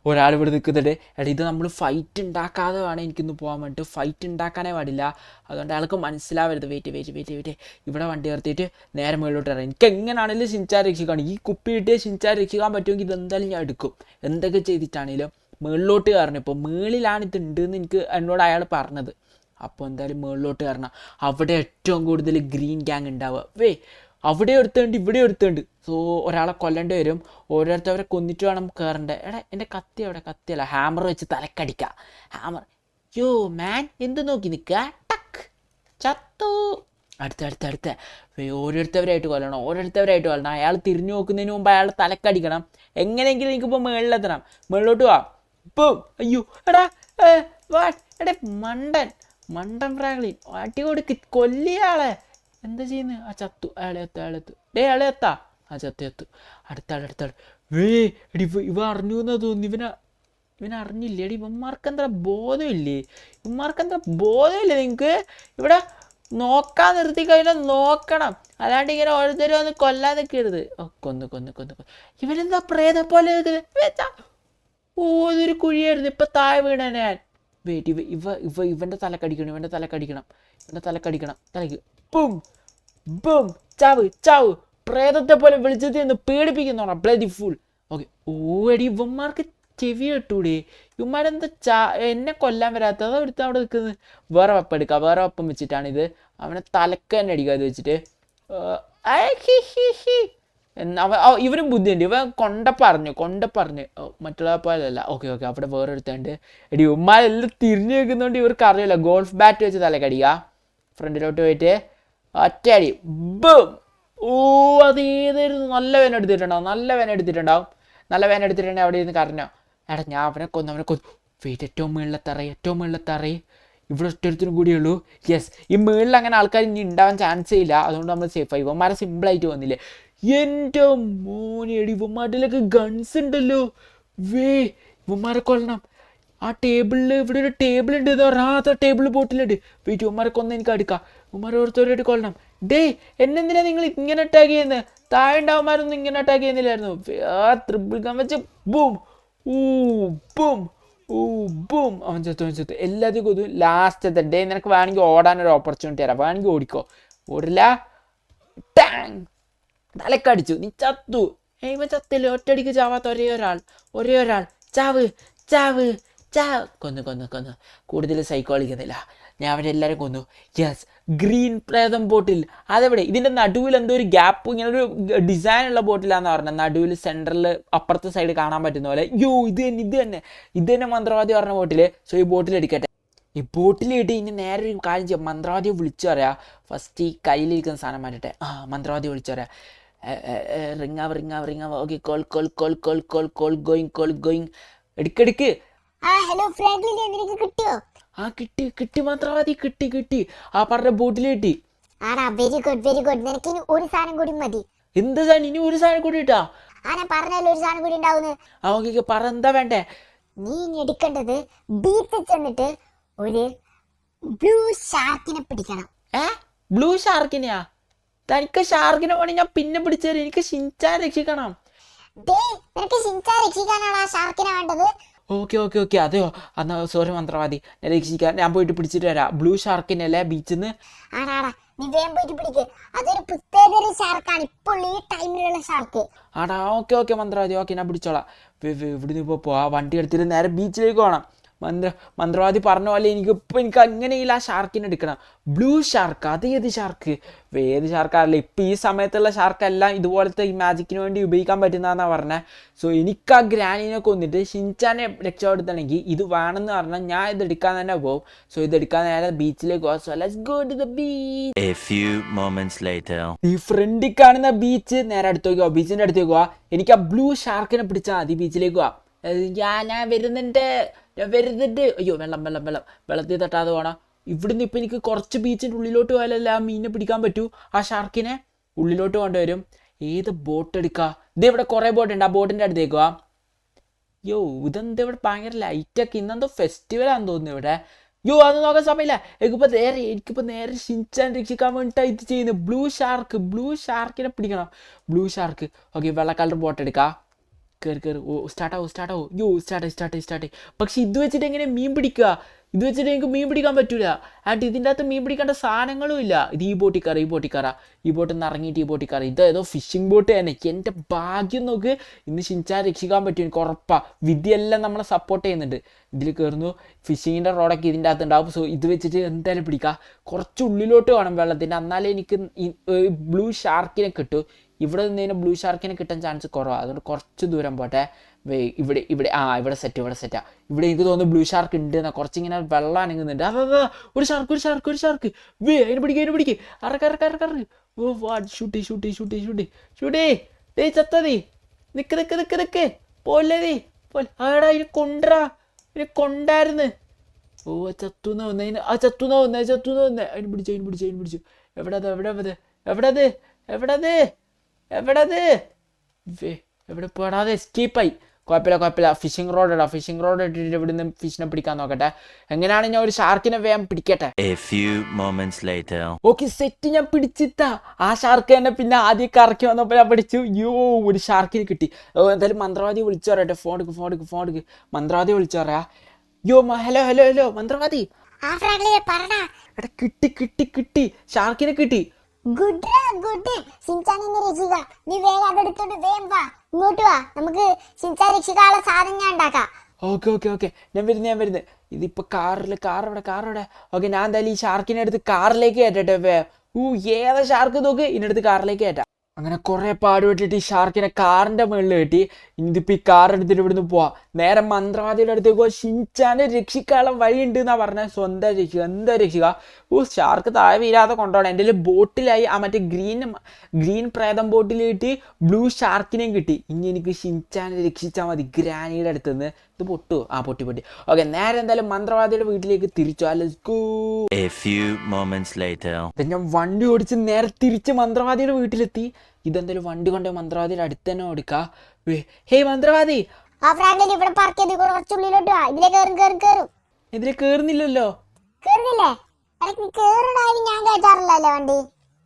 ഒരാൾ ഇവിടെ നിൽക്കുന്നുണ്ട്. എടാ ഇത് നമ്മൾ ഫൈറ്റ് ഉണ്ടാക്കാതെ വേണം എനിക്കിന്ന് പോകാൻ വേണ്ടിയിട്ട്. ഫൈറ്റ് ഉണ്ടാക്കാനേ പാടില്ല. അതുകൊണ്ട് അയാൾക്ക് മനസ്സിലാവരുത്. വെയിറ്റ്. ഇവിടെ വണ്ടി നിർത്തിയിട്ട് നേരെ മുകളിലോട്ട് ഇറങ്ങി. എനിക്ക് എങ്ങനെയാണെങ്കിലും ഷിൻചാൻ രക്ഷിക്കണം. ഈ കുപ്പി കിട്ടിയ ഷിൻചാൻ രക്ഷിക്കാൻ പറ്റുമെങ്കിൽ ഇതെന്തായാലും ഞാൻ എടുക്കും. എന്തൊക്കെ ചെയ്തിട്ടാണെങ്കിലും മുകളിലോട്ട് കയറണം. ഇപ്പോൾ മുകളിലാണ് ഇത് ഉണ്ടെന്ന് എന്നോട് അയാൾ പറഞ്ഞത്. അപ്പോൾ എന്തായാലും മുകളിലോട്ട് കയറണം. അവിടെ ഏറ്റവും കൂടുതൽ ഗ്രീൻ ഗാങ് ഉണ്ടാവുക. അവിടെ ഒരുത്തുണ്ട്, ഇവിടെ ഒരുത്തുണ്ട്. സോ ഒരാളെ കൊല്ലേണ്ടി വരും. ഓരോരുത്തവരെ കൊന്നിട്ട് വേണം കയറണ്ടേ. എടാ എൻ്റെ കത്തി അവിടെ. കത്തിയല്ല, ഹാമർ വെച്ച് തലക്കടിക്കുക. ഹാമർ. യോ മാൻ എന്ത് നോക്കി നിൽക്കുക? ടക്ക് ചത്തു. അടുത്ത ഓരോരുത്തവരായിട്ട് കൊല്ലണം. അയാൾ തിരിഞ്ഞു നോക്കുന്നതിന് മുമ്പ് അയാൾ തലക്കടിക്കണം. എങ്ങനെയെങ്കിലും എനിക്കിപ്പോൾ മുകളിലെത്തണം. മുകളിലോട്ട് പോവാം. ഇപ്പം അയ്യോ എടാ എടേ മണ്ടൻ ഫ്രാങ്ക്ലിൻ അടി കൊടുക്ക് കൊല്ലിയാളെ. എന്താ ചെയ്യുന്നത്? ആ ചത്തു. അയാളെ എത്താ. ആ ചത്തു. അടുത്താൾ എടി ഇവ അറിഞ്ഞു എന്നാ തോന്നുന്നു. ഇവൻ അറിഞ്ഞില്ലേ? എടി ഇവന്മാർക്ക് എന്താ ബോധമില്ലേ നിങ്ങൾക്ക്? ഇവിടെ നോക്കാൻ നിർത്തി കഴിഞ്ഞാൽ നോക്കണം, അല്ലാണ്ട് ഇങ്ങനെ ഓരോരുത്തരും വന്ന് കൊല്ലാൻ നിൽക്കരുത്. കൊന്നു. ഇവനെന്താ പ്രേത പോലെ നിൽക്കുന്നത്? ഇതൊരു കുഴിയായിരുന്നു, ഇപ്പം താഴെ വീണ ഞാൻ. വെയിറ്റ്, ഇവൻ്റെ തലക്കടിക്കണം. തലയ്ക്ക് ബും ചാവ്. പ്രേതത്തെ പോലെ വിളിച്ചത് എന്ന് പേടിപ്പിക്കുന്നോണം. Bloody full. ഓക്കെ. എടി ഇവന്മാർക്ക് ചെവി കെട്ടൂടെ? ഇവന്മാരെന്താ എന്നെ കൊല്ലാൻ വരാത്തത്? അതെടുത്ത് അവിടെ നിൽക്കുന്നത്. വേറെ വെപ്പം വെച്ചിട്ടാണിത്. അവനെ തലക്ക് തന്നെ അടിക്കുക അത് വെച്ചിട്ട്. ഇവനും ബുദ്ധിയുണ്ട്. ഇവൻ കൊണ്ട പറഞ്ഞു മറ്റുള്ള പോലെയല്ല. ഓക്കെ അവിടെ വേറെ എടുത്തുണ്ട്. എടി ഉമ്മാരെല്ലാം തിരിഞ്ഞു വെക്കുന്നതുകൊണ്ട് ഇവർക്ക് അറിയില്ല. ഗോൾഫ് ബാറ്റ് വെച്ച് തലക്കടിക്കുക. ഫ്രണ്ടിലോട്ട് പോയിട്ട് ഒറ്റയടി ബും. അതേതായിരുന്നു? നല്ല വേന എടുത്തിട്ടുണ്ടാവും. നല്ല വേന എടുത്തിട്ടുണ്ടെങ്കിൽ അവിടെ ഇരുന്ന് കരഞ്ഞോ. എടാ ഞാൻ അവനെ കൊന്നു. വെയിറ്റ്, ഏറ്റവും മുകളിലത്തറ. ഇവിടെ ഒറ്റൊരുത്തിനും കൂടിയുള്ളൂ. യെസ്, ഈ മുകളിൽ അങ്ങനെ ആൾക്കാർ ഇനി ഉണ്ടാവാൻ ചാൻസേ ഇല്ല. അതുകൊണ്ട് നമ്മൾ സേഫായി. ഇവന്മാരെ സിമ്പിളായിട്ട് വന്നില്ലേ? എൻ്റെ മോനെടി, ഇവന്മാരിലൊക്കെ ഗൺസ് ഉണ്ടല്ലോ. ഇവന്മാരെ കൊല്ലണം. ആ ടേബിളിൽ ഇവിടെ ഒരു ടേബിൾ ഉണ്ട് എന്ന് പറഞ്ഞാൽ ആ ടേബിളിൽ ബോട്ടിലുണ്ട്. വെയിറ്റ്, ഇവന്മാരെ കൊന്ന് എനിക്ക് അടുക്കാം. ഇവന്മാരെ ഓരോരുത്തരായിട്ട് കൊല്ലണം. എന്നെന്തിനാ നിങ്ങൾ ഇങ്ങനെ അറ്റാക്ക് ചെയ്യുന്നത്? താഴെ ഉണ്ടാവുമാരൊന്നും ഇങ്ങനെ അറ്റാക്ക് ചെയ്യുന്നില്ലായിരുന്നു. ട്രിപ്പിൾ ഗൺ വെച്ച് ബൂം അവൻ ചത്തു. എല്ലാത്തിനും കൊതു. ലാസ്റ്റത്തെ ഡേ നിനക്ക് വേണമെങ്കിൽ ഓടാനൊരു ഓപ്പർച്യൂണിറ്റി തരാം. വേണമെങ്കിൽ ഓടിക്കോ. ഓടില്ല, ടാങ് തലക്കടിച്ചു. നീ ചത്തു. ഇവൻ ചത്തില്ല. ഒറ്റയടിക്ക് ചാവാത്ത ഒരേ ഒരാൾ. ചാവ്. കൊന്നു. കൂടുതൽ സൈക്കോളിക്കുന്നില്ല. ഞാൻ അവരെല്ലാവരും കൊന്നു. യെസ്, ഗ്രീൻ പ്രേതം ബോട്ടിൽ. അതെവിടെ? ഇതിൻ്റെ നടുവിൽ എന്തോ ഒരു ഗ്യാപ്പ്, ഇങ്ങനെ ഒരു ഡിസൈനുള്ള ബോട്ടിലാന്ന് പറഞ്ഞത്. നടുവിൽ സെൻറ്ററിൽ അപ്പുറത്തെ സൈഡ് കാണാൻ പറ്റുന്ന പോലെ. ഇത് തന്നെ മന്ത്രവാദി പറഞ്ഞ ബോട്ടിൽ. സോ ഈ ബോട്ടിൽ എടുക്കട്ടെ. ഈ ബോട്ടിലിട്ട് ഇനി നേരെ ഒരു കാര്യം ചെയ്യാം. മന്ത്രവാദിയെ വിളിച്ചു പറയാം. ഫസ്റ്റ് ഈ കയ്യിലിരിക്കുന്ന സാധനം മാറ്റട്ടെ. മന്ത്രവാദിയെ വിളിച്ചു പറയാം. റിങ്ങാവ്. Okay, call going. എടുക്ക്. ഹലോ ഫ്രാങ്ക്ലിൻ, നിനക്ക് കിട്ടിയോ? കിട്ടി മന്ത്രവാദി, കിട്ടി. പറഞ്ഞ ബോട്ടിൽ കിട്ടി. ആടാ, വെരി ഗുഡ്. നിനക്ക് ഇനി ഒരു സാധനം കൂടി മതി. എന്ത് സാധനം? ഇനി ഒരു സാധനം കൂടി ഇട്ടാ? ഞാൻ പറഞ്ഞല്ലോ ഒരു സാധനം കൂടി ഉണ്ടാവുന്നു. ഓക്കെ, പറ, എന്താ വേണ്ടേ? നീ ഇനി എടുക്കേണ്ടത് ബീച്ചിൽ ചെന്നിട്ട് ഒരു ബ്ലൂ ഷാർക്കിനെ പിടിക്കണം. ബ്ലൂ ഷാർക്കിനെയാ? തനിക്ക് ഷാർക്കിനെ വേണി ഞാൻ പിന്നെ പിടിച്ചേരും. എനിക്ക് ഷിൻചാൻ രക്ഷിക്കണം. നിനക്ക് ഷിൻചാൻ രക്ഷിക്കാനാണ് ആ ഷാർക്കിനെ വേണ്ടത്. ഓക്കെ. അതെയോ? എന്നാ സോറി മന്ത്രവാദി, രക്ഷിക്കാൻ ഞാൻ പോയിട്ട് പിടിച്ചിട്ട് വരാം. ബ്ലൂ ഷാർക്കിനല്ലേ ബീച്ചിൽ നിന്ന്? ആടാ, നീ വേഗം പോയിട്ട് പിടിക്ക്. അതൊരു പ്രത്യേക ഷാർക്കാണ്, ഇപ്പോൾ ഈ ടൈമിലുള്ള ഷാർക്ക്. ആടാ, ഓക്കെ മന്ത്രവാദി. ഓക്കെ, ഞാൻ പിടിച്ചോളാം. ഇവിടുന്ന് ഇപ്പോൾ പോവാം. വണ്ടി എടുത്തിട്ട് നേരെ ബീച്ചിലേക്ക് പോകണം. മന്ത്രവാദി പറഞ്ഞ പോലെ എനിക്ക് അങ്ങനെയില്ല. ആ ഷാർക്കിനെ എടുക്കണം. Blue shark. അത് ഏത് ഷാർക്ക്? ഏത് ഷാർക്കാറില്ല. ഇപ്പം ഈ സമയത്തുള്ള ഷാർക്കെല്ലാം ഇതുപോലത്തെ ഈ മാജിക്കിന് വേണ്ടി ഉപയോഗിക്കാൻ പറ്റുന്നതെന്നാണ് പറഞ്ഞത്. സോ എനിക്ക് ആ ഗ്രാനിനെ കൊന്നിട്ട് ഷിൻചാനെ രക്ഷപ്പെടുത്തണമെങ്കിൽ ഇത് വേണമെന്ന് പറഞ്ഞാൽ ഞാൻ ഇത് എടുക്കാൻ തന്നെ പോകും. സോ ഇത് എടുക്കാൻ നേരെ ബീച്ചിലേക്ക് പോകാം. So let's go to the beach. A few moments later. ഈ ഫ്രണ്ടിൽ കാണുന്ന ബീച്ച് നേരെ അടുത്തേക്ക് പോവാം. ബീച്ചിൻ്റെ അടുത്തേക്ക് പോവാം. എനിക്ക് ആ ബ്ലൂ ഷാർക്കിനെ പിടിച്ചാൽ മതി. ബീച്ചിലേക്ക് പോവാം. ഞാൻ വരുന്നുണ്ട്. അയ്യോ, വെള്ളം. വെള്ളത്തിൽ തട്ടാതെ പോകണം. ഇവിടുന്ന് ഇപ്പം എനിക്ക് കുറച്ച് ബീച്ചിൻ്റെ ഉള്ളിലോട്ട് പോയാലല്ല ആ മീനിനെ പിടിക്കാൻ പറ്റൂ. ആ ഷാർക്കിനെ ഉള്ളിലോട്ട് കൊണ്ടുവരും. ഏത് ബോട്ട് എടുക്കുക? ഇവിടെ കുറേ ബോട്ടുണ്ട്. ആ ബോട്ടിൻ്റെ അടുത്തേക്ക് പോവാം. ഇതെന്താ ഇവിടെ ഭയങ്കര ലൈറ്റൊക്കെ? ഇന്നെന്തോ ഫെസ്റ്റിവലാണെന്ന് തോന്നുന്നു ഇവിടെ. അത് നോക്കാൻ സമയമില്ല. എനിക്കിപ്പോൾ നേരെ ഷിൻചാൻ രക്ഷിക്കാൻ വേണ്ടിയിട്ടാണ് ഇത് ചെയ്യുന്നത്. ബ്ലൂ ഷാർക്കിനെ പിടിക്കണം. Blue shark. ഓക്കെ, വെള്ള കളർ ബോട്ട് എടുക്കാം. കയറി. സ്റ്റാർട്ടാവും. സ്റ്റാർട്ടായി. പക്ഷെ ഇത് വെച്ചിട്ട് എങ്ങനെ മീൻ പിടിക്കുക? ഇത് വെച്ചിട്ട് എനിക്ക് മീൻ പിടിക്കാൻ പറ്റൂല. ആൻഡ് ഇതിൻ്റെ അകത്ത് മീൻ പിടിക്കേണ്ട സാധനങ്ങളും ഇല്ല. ഇത് ഈ ബോട്ടിൽ കയറാം. ഈ ബോട്ടിൽ നിന്ന് ഇറങ്ങിയിട്ട് ഈ ബോട്ടിൽ കയറാം. ഇത് ഏതോ ഫിഷിംഗ് ബോട്ട് തന്നെ. എൻ്റെ ഭാഗ്യം നോക്ക്, ഇന്ന് ഷിൻചാൻ രക്ഷിക്കാൻ പറ്റും. എനിക്ക് ഉറപ്പാണ്. വിധിയെല്ലാം നമ്മളെ സപ്പോർട്ട് ചെയ്യുന്നുണ്ട്. ഇതിൽ കയറുന്നു. ഫിഷിങ്ങിൻ്റെ റോഡൊക്കെ ഇതിൻ്റെ അകത്ത് ഉണ്ടാവും. സോ ഇത് വെച്ചിട്ട് എന്തായാലും പിടിക്കാം. കുറച്ച് ഉള്ളിലോട്ട് വേണം വെള്ളത്തിൻ്റെ, എന്നാലേ എനിക്ക് ബ്ലൂ ഷാർക്കിനെ കിട്ടും. ഇവിടെ നിന്ന് ബ്ലൂ ഷാർക്കിനെ കിട്ടാൻ ചാൻസ് കുറവാണ്. അതുകൊണ്ട് കുറച്ച് ദൂരം പോട്ടെ. ഇവിടെ ഇവിടെ ഇവിടെ സെറ്റാ. ഇവിടെ എനിക്ക് തോന്നുന്നു ബ്ലൂ ഷാർക്ക് ഉണ്ട് എന്നാ, കുറച്ചിങ്ങനെ വെള്ളം അനങ്ങുന്നുണ്ട്. അതാ ഒരു ഷാർക്ക്. അതിന് പിടിക്കുക. അറക്ക്. ഓ വാ ഷൂട്ടി. ഡേ ചത്തതി. നിക്ക് പോലെ ആടാ ഇതിനെ കൊണ്ടായിരുന്നു. ഓ ചത്തുന്ന വന്നേ. അതിന് പിടിച്ചു. എവിടത് എവിടെ പോടാതെ എസ്കേപ്പായി. കുഴപ്പമില്ല. ഫിഷിംഗ് റോഡ് ഇട്ടിട്ട് ഇവിടുന്ന് ഫിഷിനെ പിടിക്കാൻ നോക്കട്ടെ. എങ്ങനെയാണ് ഞാൻ ഒരു ഷാർക്കിനെ വേഗം പിടിക്കട്ടെ. A few moments later. Okay set, ഞാൻ പിടിച്ചിട്ടാ. ആ ഷാർക്ക് തന്നെ പിന്നെ ആദ്യം കറക്കി വന്നപ്പോൾ ഞാൻ പിടിച്ചു. ഒരു ഷാർക്കിന് കിട്ടി. എന്തായാലും മന്ത്രവാദി വിളിച്ചു പറയട്ടെ. ഫോൺ എടുക്ക്. മന്ത്രവാദി വിളിച്ചു പറയാ. ഹലോ മന്ത്രവാദി. എടാ കിട്ടി ഷാർക്കിനെ കിട്ടി. ഗുഡ് ഷിൻചാനെ രക്ഷിക്ക. നീ വേഗം അതെടുത്തോണ്ട് വേഗം വാ, ഇങ്ങോട്ട് വാ. നമുക്ക് ഷിൻചാൻ രക്ഷിക്കാനുള്ള സാധനം ഞാൻ ഉണ്ടാക്കാം. ഓക്കെ ഞാൻ വരുന്നത്. ഇതിപ്പോ കാറവിടെ. ഓക്കെ, ഞാൻ എന്തായാലും ഈ ഷാർക്കിനെ എടുത്ത് കാറിലേക്ക് കയറ്റട്ടെ. ഏതാ ഷാർക്ക് നോക്ക്, ഇതിനെടുത്ത് കാറിലേക്ക് കയറ്റാം. അങ്ങനെ കുറെ പാടുപെട്ടിട്ട് ഈ ഷാർക്കിനെ കാറിന്റെ മുകളിൽ കെട്ടി. ഇതിപ്പോ ഈ കാർ എടുത്തിട്ട് ഇവിടുന്ന് പോവാ. നേരെ മന്ത്രവാദിയുടെ അടുത്തേക്ക് പോവാ. ഷിൻചാനെ രക്ഷിക്കാനുള്ള വഴിയുണ്ട് എന്നാ പറഞ്ഞ. സ്വന്തം രക്ഷിക്കുക. ഷാർക്ക് താഴെ വീരാതെ കൊണ്ടുപോകണം. എൻ്റെ ബോട്ടിലായി ആ മറ്റേ ഗ്രീൻ പ്രേതം ബോട്ടിലിട്ട് ബ്ലൂ ഷാർക്കിനെയും കിട്ടി. ഇനി എനിക്ക് ഷിൻചാനെ രക്ഷിച്ചാൽ മതി ഗ്രാനിയുടെ അടുത്തുനിന്ന്. ഇത് പൊട്ടി. ഓക്കെ, നേരെ എന്തായാലും മന്ത്രവാദിയുടെ വീട്ടിലേക്ക് തിരിച്ചു. A few moments later. ഞാൻ വണ്ടി ഓടിച്ച് നേരെ തിരിച്ച് മന്ത്രവാദിയുടെ വീട്ടിലെത്തി. ഇതെന്തായാലും വണ്ടി കൊണ്ട് മന്ത്രവാദിയുടെ അടുത്ത് തന്നെ ഓടിക്കാം. ഹേയ് മന്ത്രവാദി. ഇവിടെ പാർക്ക് ചെയ്ത് കുറച്ചുള്ളിലോട്ട് വാ. കേറും. ഇതിലെ കേറുന്നില്ലല്ലോ. കേറുന്നില്ലേ? ഞാൻ കയറ്റാറില്ലല്ലോ വണ്ടി.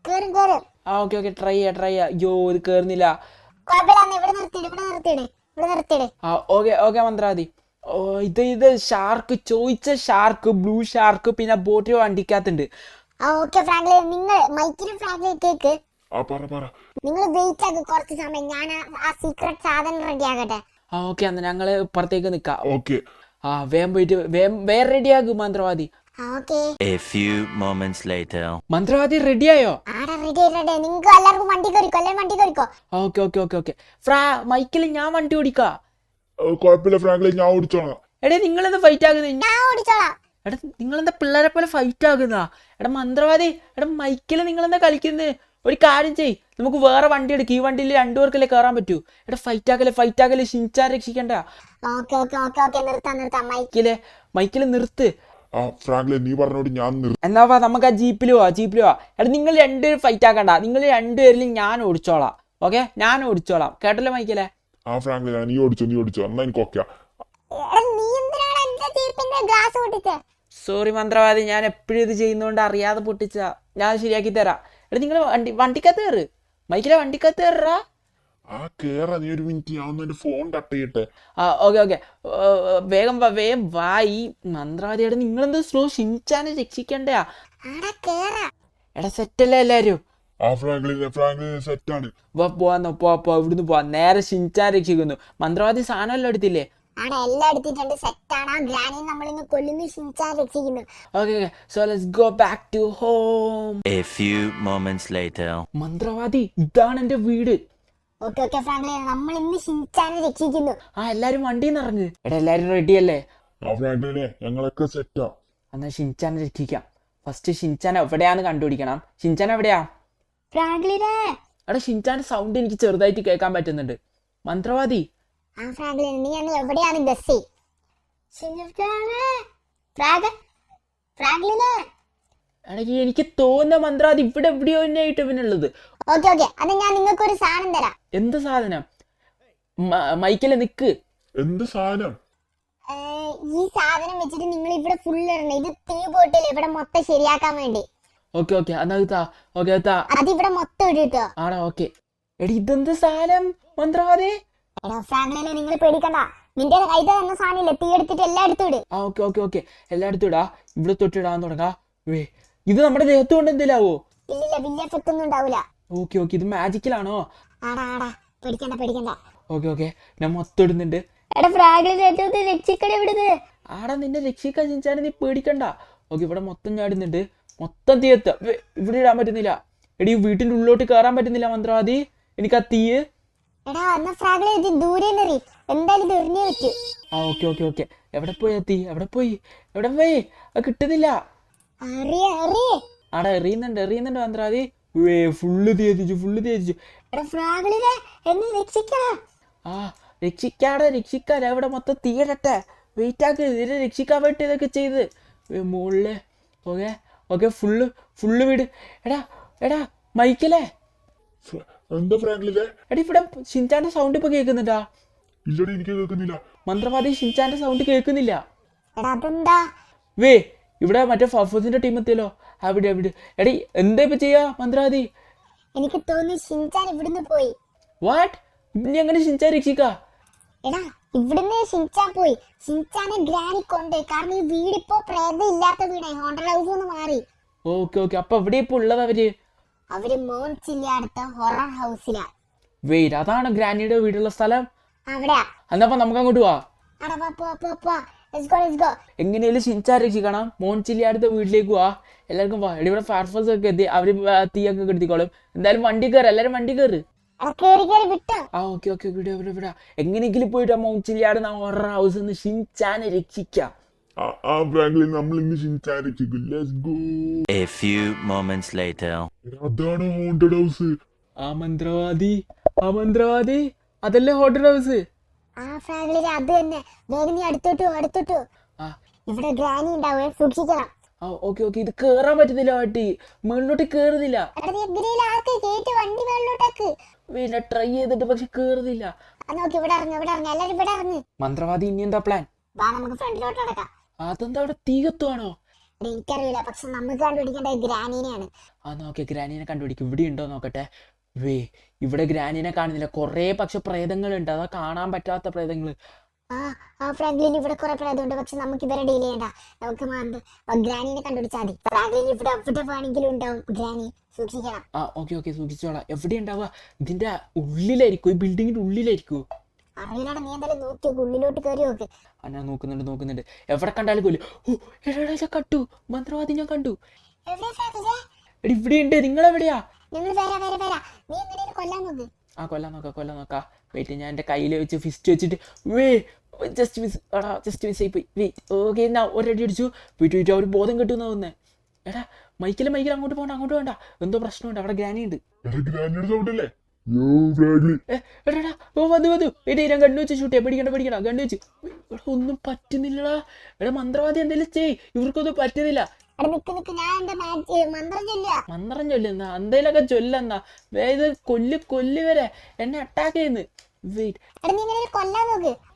കേറും. ഓക്കെ ട്രൈ ചെയ്യാ. ഇത് കേറുന്നില്ല. ഇവിടെ നിർത്തിയിട്. ഓക്കെ മന്ത്രവാദി. ഇത് ഷാർക്ക് ബ്ലൂ ഷാർക്ക് പിന്നെ ബോട്ടിൽ വണ്ടിക്കകത്തുണ്ട്. കേക്ക്. പറ. നിങ്ങൾ വെയിറ്റ് ആക്ക് കുറച്ച് സമയം. ഞാൻ ആ സീക്രട്ട് സാധനം റെഡി ആകട്ടെ. ഓക്കെ, എന്നാ ഞങ്ങള് പുറത്തേക്ക് നിക്കാം. ഓക്കെ. വേഗം പോയിട്ട് വേറെ റെഡിയാകും മന്ത്രവാദി. A few moments later. മന്ത്രവാദി റെഡിയായോ? റെഡി. നിങ്ങൾക്ക് എല്ലാവർക്കും വണ്ടി കയറിക്കോ. ഓക്കെ. മൈക്കിൽ ഞാൻ വണ്ടി ഓടിക്കാ. കുഴപ്പമില്ല ഫ്രാങ്ക്ലി, ഞാൻ ഓടിച്ചോളാം. എടേ നിങ്ങളെന്താ ഫൈറ്റ് ആകുന്നത്? ഞാൻ ഓടിച്ചോളാം. എടാ നിങ്ങളെന്താ പിള്ളേരെ പോലെ ഫൈറ്റ് ആകുന്ന? എടാ മന്ത്രവാദി, മൈക്കിൽ നിങ്ങളെന്താ കളിക്കുന്നത്? ഒരു കാര്യം ചെയ്, നമുക്ക് വേറെ വണ്ടി എടുക്കും. ഈ വണ്ടിയിൽ രണ്ടുപേർക്കല്ലേ കയറാൻ പറ്റൂ. എടാ ഫൈറ്റ് ആക്കല്ലേ. ഷിൻചാൻ രക്ഷിക്കണ്ട. മൈക്കില് നിർത്ത്. ഫ്രാങ്ക്ലി, നീ പറഞ്ഞോട് ഞാൻ എന്നാ നമുക്ക് ആ ജീപ്പിൽ പോവാ. എടാ നിങ്ങൾ രണ്ടുപേരും ഫൈറ്റ് ആക്കണ്ട. നിങ്ങൾ രണ്ടുപേരിലും ഞാൻ ഓടിച്ചോളാം. ഓക്കെ, ഞാൻ ഓടിച്ചോളാം. കേട്ടല്ലോ മൈക്കിലെ? ഫ്രാങ്ക്ലി, നീ ഓടിച്ചോ. എന്നാ എനിക്ക് ഓക്കെ. സോറി മന്ത്രവാദി, ഞാൻ എപ്പോഴും ഇത് ചെയ്യുന്നോണ്ട് അറിയാതെ പൊട്ടിച്ച. ഞാൻ ശരിയാക്കി തരാം. എടാ നിങ്ങൾ വണ്ടിക്കകത്ത് കയറ്. മൈക്കിലെ വണ്ടിക്കകത്ത് കയറാ. നീ ഒരു മിനിറ്റ്, ഞാൻ എന്റെ ഫോൺ കട്ട് ചെയ്യട്ടെ. ഓക്കെ. വേഗം വാ. ഈ മന്ത്രവാദിയുടെ നിങ്ങളെന്താ സ്ലോ? ഷിൻചാനെ രക്ഷിക്കണ്ടയാ. എടാ സെറ്റല്ലേ എല്ലാരും? ഫ്രാങ്ക്ലി സെറ്റാണ്. പോ ഇവിടുന്ന് പോവാ. നേരെ ഷിൻചാൻ രക്ഷിക്കുന്നു. മന്ത്രവാദി സാധനം എല്ലാം എടുത്തില്ലേ? എല്ലാം എടുത്തിട്ടുണ്ട്. സെറ്റാണ്. ഗ്രാനി നമ്മളിന്ന് കൊല്ലുന്നു, ഷിൻചാൻ രക്ഷിക്കുന്നു. Okay, so let's go back to home. A few moments later. മന്ത്രവാദി, ഇതാണ് എന്റെ വീട്. ഓക്കെ ഫ്രാങ്ക്ലി, നമ്മൾ ഇന്ന് ഷിൻചാനെ രക്ഷിക്കുന്നു. എല്ലാരും വണ്ടിയിൽ നിന്ന് ഇറങ്ങ്. എടാ എല്ലാരും റെഡിയല്ലേ? ഫ്രാങ്ക്ലിനെ ഞങ്ങളൊക്കെ സെറ്റാ. എന്നാ ഷിൻചാനെ രക്ഷിക്കാം. ഫസ്റ്റ് ഷിൻചാൻ എവിടെയാന്ന് കണ്ടുപിടിക്കണം. ഷിൻചാൻ എവിടെയാ? ഫ്രാങ്ക്ലിനെ. എടാ ഷിൻചാന്റെ സൗണ്ട് എനിക്ക് ചെറുതായിട്ട് കേൾക്കാൻ പറ്റുന്നുണ്ട്. മന്ത്രവാദി, ഫ്രാങ്ക്ലിനെ നീ എവിടെയാണ് ഗസ്? ഫ്രാങ്ക്ലിനെ. എടാ എനിക്ക് തോന്നുന്ന മന്ത്രവാദി ഇവിടെ എവിടെയോ തന്നെയായിട്ട് ഇവനുള്ളത്. ഓക്കെ അത് ഞാൻ നിങ്ങൾക്ക് ഒരു സാധനം തരാം. എന്ത് സാധനം? മൈക്കില് നിക്ക്. എന്ത് സാധനം? ഈ സാധനം വെച്ചിട്ട് നിങ്ങൾ ഇവിടെ ഫുൾ ഇടണം. ഇത് തീ പോയിട്ടില്ല ഇവിടെ മൊത്തം ശരിയാക്കാൻ വേണ്ടി. ഓക്കെ അതിവിടെ മൊത്തം ഇട്ടോ. ആടാ ഓക്കെ. എടി ഇതെന്ത് സാധനം മന്ത്രവാദി? ഫ്രാങ്ക്ലിനെ നിങ്ങൾ പേടിക്കണ്ട. നിന്റെ കയ്യിൽ തന്ന സാധനം തീ എടുത്തിട്ട് എല്ലാം എടുത്തുവിട്. ഓക്കെ എല്ലാം എടുത്തുവിടാ. ഇവിടെ തൊട്ടിടാൻ തുടങ്ങാ. ഇത് നമ്മുടെ ദേഹത്ത് കൊണ്ട് എന്തിലാവോ? ഇല്ല, വലിയ എഫക്റ്റ് ഒന്നും ഉണ്ടാവില്ല. ഓക്കെ ഇത് മാജിക്കലാണോ? ആടാ പേടിക്കണ്ട. ഓക്കെ ഞാൻ മൊത്തം ഇടുന്നുണ്ട്. ആടാ നിന്നെ രക്ഷിക്കാൻ ചിന്തിച്ചാൽ നീ പേടിക്കണ്ട. ഓക്കെ ഇവിടെ മൊത്തം ചാടുന്നുണ്ട്. മൊത്തം തീയത്ത് ഇവിടെ ഇടാൻ പറ്റുന്നില്ല. എടി വീട്ടിന്റെ ഉള്ളിലോട്ട് കയറാൻ പറ്റുന്നില്ല മന്ത്രവാദി. എനിക്ക് ആ തീയ് എടാ എന്നാ ഫ്രാഗിലെ ഇത് ദൂരെ നിറി, എന്തായാലും ഇത് എറിഞ്ഞേ പറ്റൂ. ആ ഓക്കെ ഓക്കെ ഓക്കെ. എവിടെ പോയി എത്തി? എവിടെ പോയി അത് കിട്ടുന്നില്ല. അറിയേ അറിയേ. ആടാ എറിയുന്നുണ്ട് മന്ത്രവാദി. ഫുള്ള് തേച്ചിച്ചു. എടാ ഫ്രാഗിലെ എന്നെ രക്ഷിക്കണം. ആ രക്ഷിക്കാതെ ഇവിടെ മൊത്തം തീരട്ടെ. വെയിറ്റ് ആക്ക്, ഇതിനെ രക്ഷിക്കാൻ വേണ്ടി ഇതൊക്കെ ചെയ്ത്. മുകളില് ഓക്കെ ഫുള്ള് വീട്. എടാ മൈക്കലേ, എന്താ ഫ്രാങ്ക്ലിനെ? എടാ ഇവിടെ ഷിൻചാന്റെ സൗണ്ട് ഇപ്പൊ കേൾക്കുന്നുണ്ടാ? ഇല്ലടി, എനിക്ക് കേൾക്കുന്നില്ല. മന്ത്രവാദി ഷിൻചാന്റെ സൗണ്ട് കേൾക്കുന്നില്ല. എടാ അതെന്താ? ഇവിടെ മറ്റേ ഫഫൂസിന്റെ ടീം എത്തിയല്ലോ. അവിടെ എടി എന്താ ഇപ്പൊ ചെയ്യാ മന്ത്രവാദി? എനിക്ക് തോന്നുന്നു ഷിൻചാൻ ഇവിടുന്ന് പോയി. വാട്ട്? ഇനി എങ്ങനെ ഷിൻചാൻ രക്ഷിക്കാ? എടാ ഇവിടുന്ന് ഷിൻചാൻ പോയി. ഷിൻചാനെ ഗ്രാനി കൊണ്ടുപോയി. കാരണം ഈ വീടിപ്പോ പ്രേതം ഇല്ലാത്ത വീടായി, ഹോണ്ടൽ ഹൗസ് ഒന്ന് മാറി. ഓക്കെ. അപ്പൊ എവിടെ ഇപ്പൊ ഉള്ളത് അവര് മോൺസില്ല അടുത്ത ഹൊറർ ഹൗസിലാ. അതാണ് ഗ്രാനിയുടെ വീടുള്ള സ്ഥലം. അവിടെയാ. എന്നപ്പോ നമുക്ക് അങ്ങോട്ട് പോവാ. എടാ പോ. Let's go. എങ്ങനെയാലും ഷിൻചാൻ രക്ഷിക്കണം. മോൺചില്ലി അടുത്ത വീട്ടിലേക്ക് പോവാ. എല്ലാവർക്കും പോവാ. ഇവിടെ ഫയർഫോഴ്സ് ഒക്കെ എത്തി, അവര് തീയൊക്കെ കെടുത്തിക്കോളും. എന്തായാലും വണ്ടി കയറി, എല്ലാരും വണ്ടി കയറി. എടാ കേറി വിട്ടോ. ആ ഓക്കെ വിടാ. എങ്ങനെയെങ്കിലും പോയിട്ട് മോൺചില്ലിയാട് ഹൊറർ ഹൗസ് നിന്ന് ഷിൻചാനെ രക്ഷിക്കാം. ഫ്രാങ്ക്ലിൻ, നമ്മൾ ഇന്ന് ഷിൻചാൻ രക്ഷിക്കും. Let's go. A few moments later. അതാണ് ഹോണ്ടഡ് ഹൗസ്. ആ മന്ത്രവാദി അതല്ലേ ഹോട്ടൽ ഹൗസ്? ആ ഫ്രാഗിലെ അത് തന്നെ. വേഗം നീ അടുത്തോട്ടു. ആ ഇവിടെ ഗ്രാനി ഉണ്ടാവേ, സൂക്ഷിക്കണം. ഓക്കെ. ഇത് കേറാൻ പറ്റുന്നില്ല. വാട്ടി മുകളിലോട്ട് കേറുന്നില്ല. എടാ നീ എങ്ങനെയും ആൾക്ക് കേട്ട് വണ്ടി മേളിലോട്ടാക്ക്. പിന്നെ ട്രൈ ചെയ്തിട്ട് പക്ഷെ കേറുന്നില്ല. നോക്കി ഇവിടെ ഇറങ്ങ്. എല്ലാരും ഇവിടെ ഇറങ്ങ്. മന്ത്രവാദി ഇനി എന്താ പ്ലാൻ? വാ നമുക്ക് ഫ്രണ്ടിലോട്ട് നടക്കാം. അതെന്താ അവിടെ തീ കത്തുവാണോ? എടാ എനിക്കറിയില്ല, പക്ഷെ നമുക്ക് കണ്ടുപിടിക്കേണ്ടത് ഗ്രാനീനെയാണ്. നോക്കെ ഗ്രാനീനെ കണ്ടുപിടിക്കും. ഇവിടെ ഉണ്ടോ നോക്കട്ടെ. ഇവിടെ ഗ്രാനീനെ കാണുന്നില്ല. കുറേ പക്ഷെ പ്രേതങ്ങളുണ്ട്, അതാ കാണാൻ പറ്റാത്ത പ്രേതങ്ങള്. ആ ഫ്രാങ്ക്ലിൻ ഇവിടെ കുറെ പ്രേതമുണ്ട്, പക്ഷെ നമുക്ക് ഇവരെ ഡീൽ ചെയ്യണ്ട. നമുക്ക് ഗ്രാനീനെ കണ്ടുപിടിച്ചാൽ മതി. ഫ്രാങ്ക്ലിൻ ഇവിടെ വേണമെങ്കിലും ഉണ്ടാവും ഗ്രാനി, സൂക്ഷിക്കണം. ഓക്കെ സൂക്ഷിച്ചോളാം. എവിടെ ഉണ്ടാവുക? ഇതിന്റെ ഉള്ളിലായിരിക്കും, ഈ ബിൽഡിങ്ങിന്റെ ഉള്ളിലായിരിക്കും. അറിയില്ലാടെ നീ എന്തായാലും നോക്കി ഉള്ളിലോട്ട് കയറി നോക്ക്. ഞാൻ നോക്കുന്നുണ്ട്. എവിടെ കണ്ടാലും കൊല്ലും. ഞാൻ കണ്ടു മന്ത്രവാദി, ഞാൻ കണ്ടു. എവിടെ ഫ്രാങ്ക്ലിൻ? ഇവിടെ ഉണ്ട്. നിങ്ങളെവിടെയാ? ഞങ്ങൾ വരാ. നീ എങ്ങനെയും കൊല്ലാൻ നോക്ക്. കൊല്ലാൻ നോക്കാം. വെയിറ്റ്, ഞാൻ എൻ്റെ കയ്യിൽ വെച്ച് ഫിസ്റ്റ് വെച്ചിട്ട് ജസ്റ്റ് മിസ് ആയി പോയി. ഓക്കെ എന്നാ ഒരടി അടിച്ചു. വീട്ടിൽ അവർ ബോധം കിട്ടുന്ന തോന്നുന്നേ. എടാ മൈക്കിൽ അങ്ങോട്ട് പോകണ്ട. എന്തോ പ്രശ്നമുണ്ട്. അവിടെ ഗ്രാനി ഉണ്ട്. വന്നു. ഞാൻ ഗണ്ണ് വെച്ച് ഷൂട്ട് ചെയ്യാം. പേടിക്കണ്ട. ഗണ്ണ് വെച്ച്. ഒന്നും പറ്റുന്നില്ലടാ. എടാ മന്ത്രവാദി എന്തെങ്കിലും ചെയ്, ഇവർക്കൊന്നും പറ്റുന്നില്ല. മന്ത്രം ചൊല്ലുന്നാ, എന്തേലൊക്കെ ചൊല്ലെന്നാ. ഇത് കൊല്ലി വരെ എന്നെ അറ്റാക്ക് ചെയ്യുന്നു. വെയിറ്റ്,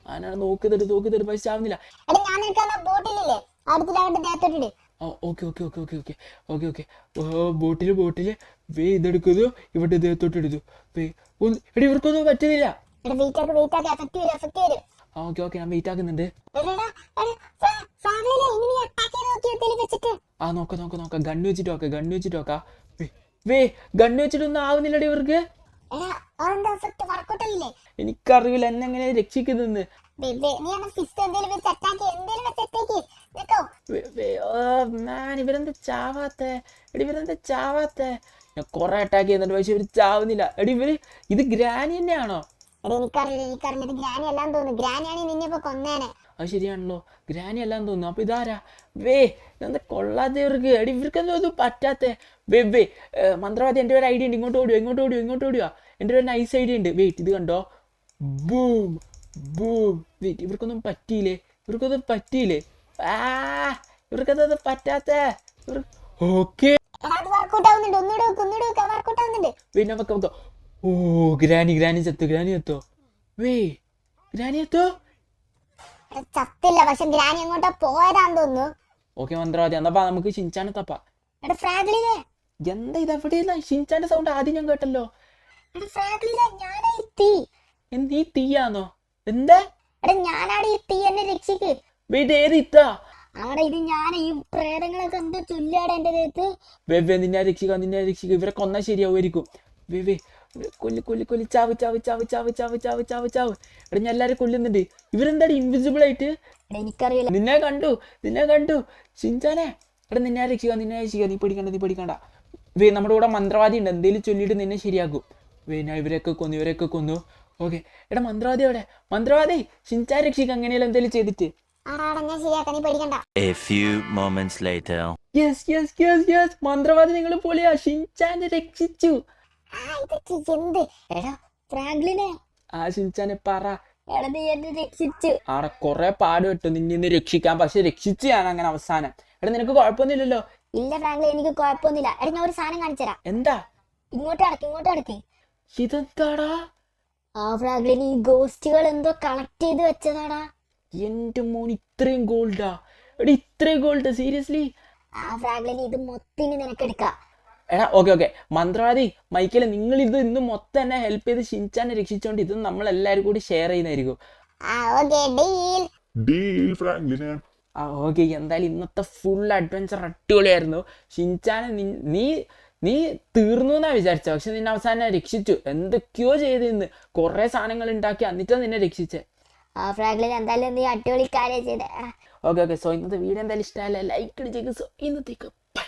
ഞാനാണ് നോക്കുന്നുണ്ട് പക്ഷെ ആവുന്നില്ല. ഓക്കെ. ബോട്ടില് ഇതെടുക്കുന്നു. ഇവിടെ ദേഹത്തോട്ടെടുത്തു. എടി ഇവർക്കൊന്നും പറ്റുന്നില്ല. ഓക്കെ ഞാൻ വെയിറ്റ് ആക്കുന്നുണ്ട്. നോക്കാം. ഗണ്ണ് വെച്ചിട്ട് നോക്കാം. ഗണ്ണ് വെച്ചിട്ടൊന്നും ആവുന്നില്ലടി ഇവർക്ക്. എനിക്കറിയില്ല എന്നെങ്ങനെ രക്ഷിക്കുന്നെന്ന്. ഇവരെന്താ ചാവാത്തെ? ഞാൻ കൊറേ അറ്റാക്ക് ചെയ്യുന്നുണ്ട് പക്ഷെ ഇവര് ചാവുന്നില്ല. എടി ഇത് ഗ്രാനി തന്നെയാണോ? അത് ശരിയാണല്ലോ, ഗ്രാനി എല്ലാം തോന്നുന്നു. അപ്പൊ ഇതാരാ? എന്താ കൊള്ളാത്തവർക്ക്? എടി ഇവർക്കെന്തോ ഒന്നും പറ്റാത്ത. മന്ത്രവാദി, എൻ്റെ ഒരു ഐഡിയ ഉണ്ട്. ഇങ്ങോട്ട് ഓടുക. എൻ്റെ ഒരു നൈസ് ഐഡിയ ഉണ്ട്. വെയിറ്റ്, ഇത് കണ്ടോ? ബൂം. വെയിറ്റ്, ഇവർക്കൊന്നും പറ്റിയില്ലേ? ഇവർക്കൊന്നും പറ്റാത്ത. ഓക്കെ ഗ്രാനി ചത്തോ? ഗ്രാനി ചത്തില്ല, പക്ഷെ ഗ്രാനി അങ്ങോട്ടാ പോയതാന്ന് തോന്നുന്നു. ഓക്കെ മന്ത്രവാദി, എന്നപ്പാ നമുക്ക് ഷിൻചാനെ തപ്പാ. എന്താ ഇത്? എവിടെയല്ല ഷിൻചാന്റെ സൗണ്ട് ആദ്യം ഞാൻ കേട്ടല്ലോ. നീ തീയാന്നോ? എന്താ? ഞാനാണ് ഈ തീ, എന്നെ രക്ഷിക്ക്. ഏത് ഇത്താ? അവിടെ ഇത് ഞാൻ ഈ പ്രേതങ്ങളൊക്കെ എന്താ ചൊല്ലിയാടെ എന്റെ ദേഹത്ത്. നിന്നെ രക്ഷിക്കുക. ഇവരെ കൊന്നാ ശരിയാവുമായിരിക്കും. കൊല്ലി ചാവ്. എടാ ഞാൻ എല്ലാരും കൊല്ലുന്നുണ്ട്. ഇവരെന്താടി ഇൻവിസിബിൾ ആയിട്ട്? എനിക്കറിയില്ല. നിന്നെ കണ്ടു ഷിൻചാനെ. എടാ നിന്നെ രക്ഷിക്കുക. നീ പേടിക്കണ്ട. നമ്മുടെ കൂടെ മന്ത്രവാദി ഉണ്ട്, എന്തേലും ചൊല്ലിയിട്ട് നിന്നെ ശരിയാക്കും. ഞാൻ ഇവരെയൊക്കെ കൊന്നു. ഓക്കെ എടാ മന്ത്രവാദി എവിടെ? മന്ത്രവാദി ഷിൻചാൻ രക്ഷിക്ക് എങ്ങനെയല്ലോ എന്തെങ്കിലും ചെയ്തിട്ട്. ആടാ ഞാൻ ശരിയാക്കാം, നീ പേടിക്കണ്ട. A few moments later. Yes yes yes yes മന്ത്രവാദി നിങ്ങൾ പൊളിയാ, ഷിൻചാനെ രക്ഷിച്ചു. ഇതൊക്കെ എന്ത്? എടാ ഫ്രാങ്ക്ലിനെ, ആ ഷിൻചാനെ പറ. എടാ നീ എന്നെ രക്ഷിച്ചു. ആടെ കുറെ പാട് കിട്ടു നിന്നെ രക്ഷിക്കാൻ, പക്ഷെ രക്ഷിച്ചു ഞാൻ അങ്ങനെ അവസാനം. എടാ നിനക്ക് കുഴപ്പമൊന്നുമില്ലല്ലോ? ഇല്ല ഫ്രാങ്ക്ലിൻ, എനിക്ക് കുഴപ്പമൊന്നുമില്ല. എടാ ഞാൻ ഒരു സാധനം കാണിച്ചു തരാം. എന്താ? ഇങ്ങോട്ട് നടക്ക്. ഇതെന്താടാ? ആ ഫ്രാങ്ക്ലിൻ, ഈ ഗോസ്റ്റുകൾ എന്തോ കളക്ട് ചെയ്ത് വെച്ചതാടാ. എന്റെ മോൻ ഇത്രയും ഗോൾഡാ? എടാ ഇത്രയും ഗോൾഡ് സീരിയസ്ലി? ആ ഫ്രാങ്ക്ലിൻ, ഇത് മൊത്തം നിനക്ക് എടുക്കാം. എടാ ഓക്കെ മന്ത്രവാദി മൈക്കല്, നിങ്ങൾ ഇത് ഇന്ന് മൊത്തം എന്നെ ഹെൽപ്പ് ചെയ്ത് ഷിൻചാനെ രക്ഷിച്ചോണ്ട് ഇത് നമ്മളെല്ലാവരും കൂടി ഷെയർ ചെയ്യുന്നതായിരിക്കും. ഡീൽ ഫ്രാങ്ക്ലിനെ. ഓക്കെ എന്തായാലും ഇന്നത്തെ ഫുൾ അഡ്വഞ്ചർ അടിപൊളിയായിരുന്നു. ഷിൻചാനെ നീ തീർന്നു എന്നാ വിചാരിച്ച, പക്ഷെ നിന്നെ അവസാനം രക്ഷിച്ചു. എന്തൊക്കെയോ ചെയ്ത് ഇന്ന് കുറേ സാധനങ്ങൾ ഉണ്ടാക്കി എന്നിട്ടാണ് നിന്നെ രക്ഷിച്ചേ. ആ ഫ്രാങ്ക്ലിൻ, എന്തായാലും നീ അടിപൊളി കാര്യം ചെയ്തേ. ഓക്കെ സോ ഇന്നത്തെ വീഡിയോ എന്തായാലും ഇഷ്ടമല്ല ലൈക്ക് അടിച്ചേക്ക്. സോ ഇന്നത്തേക്ക് ബൈ.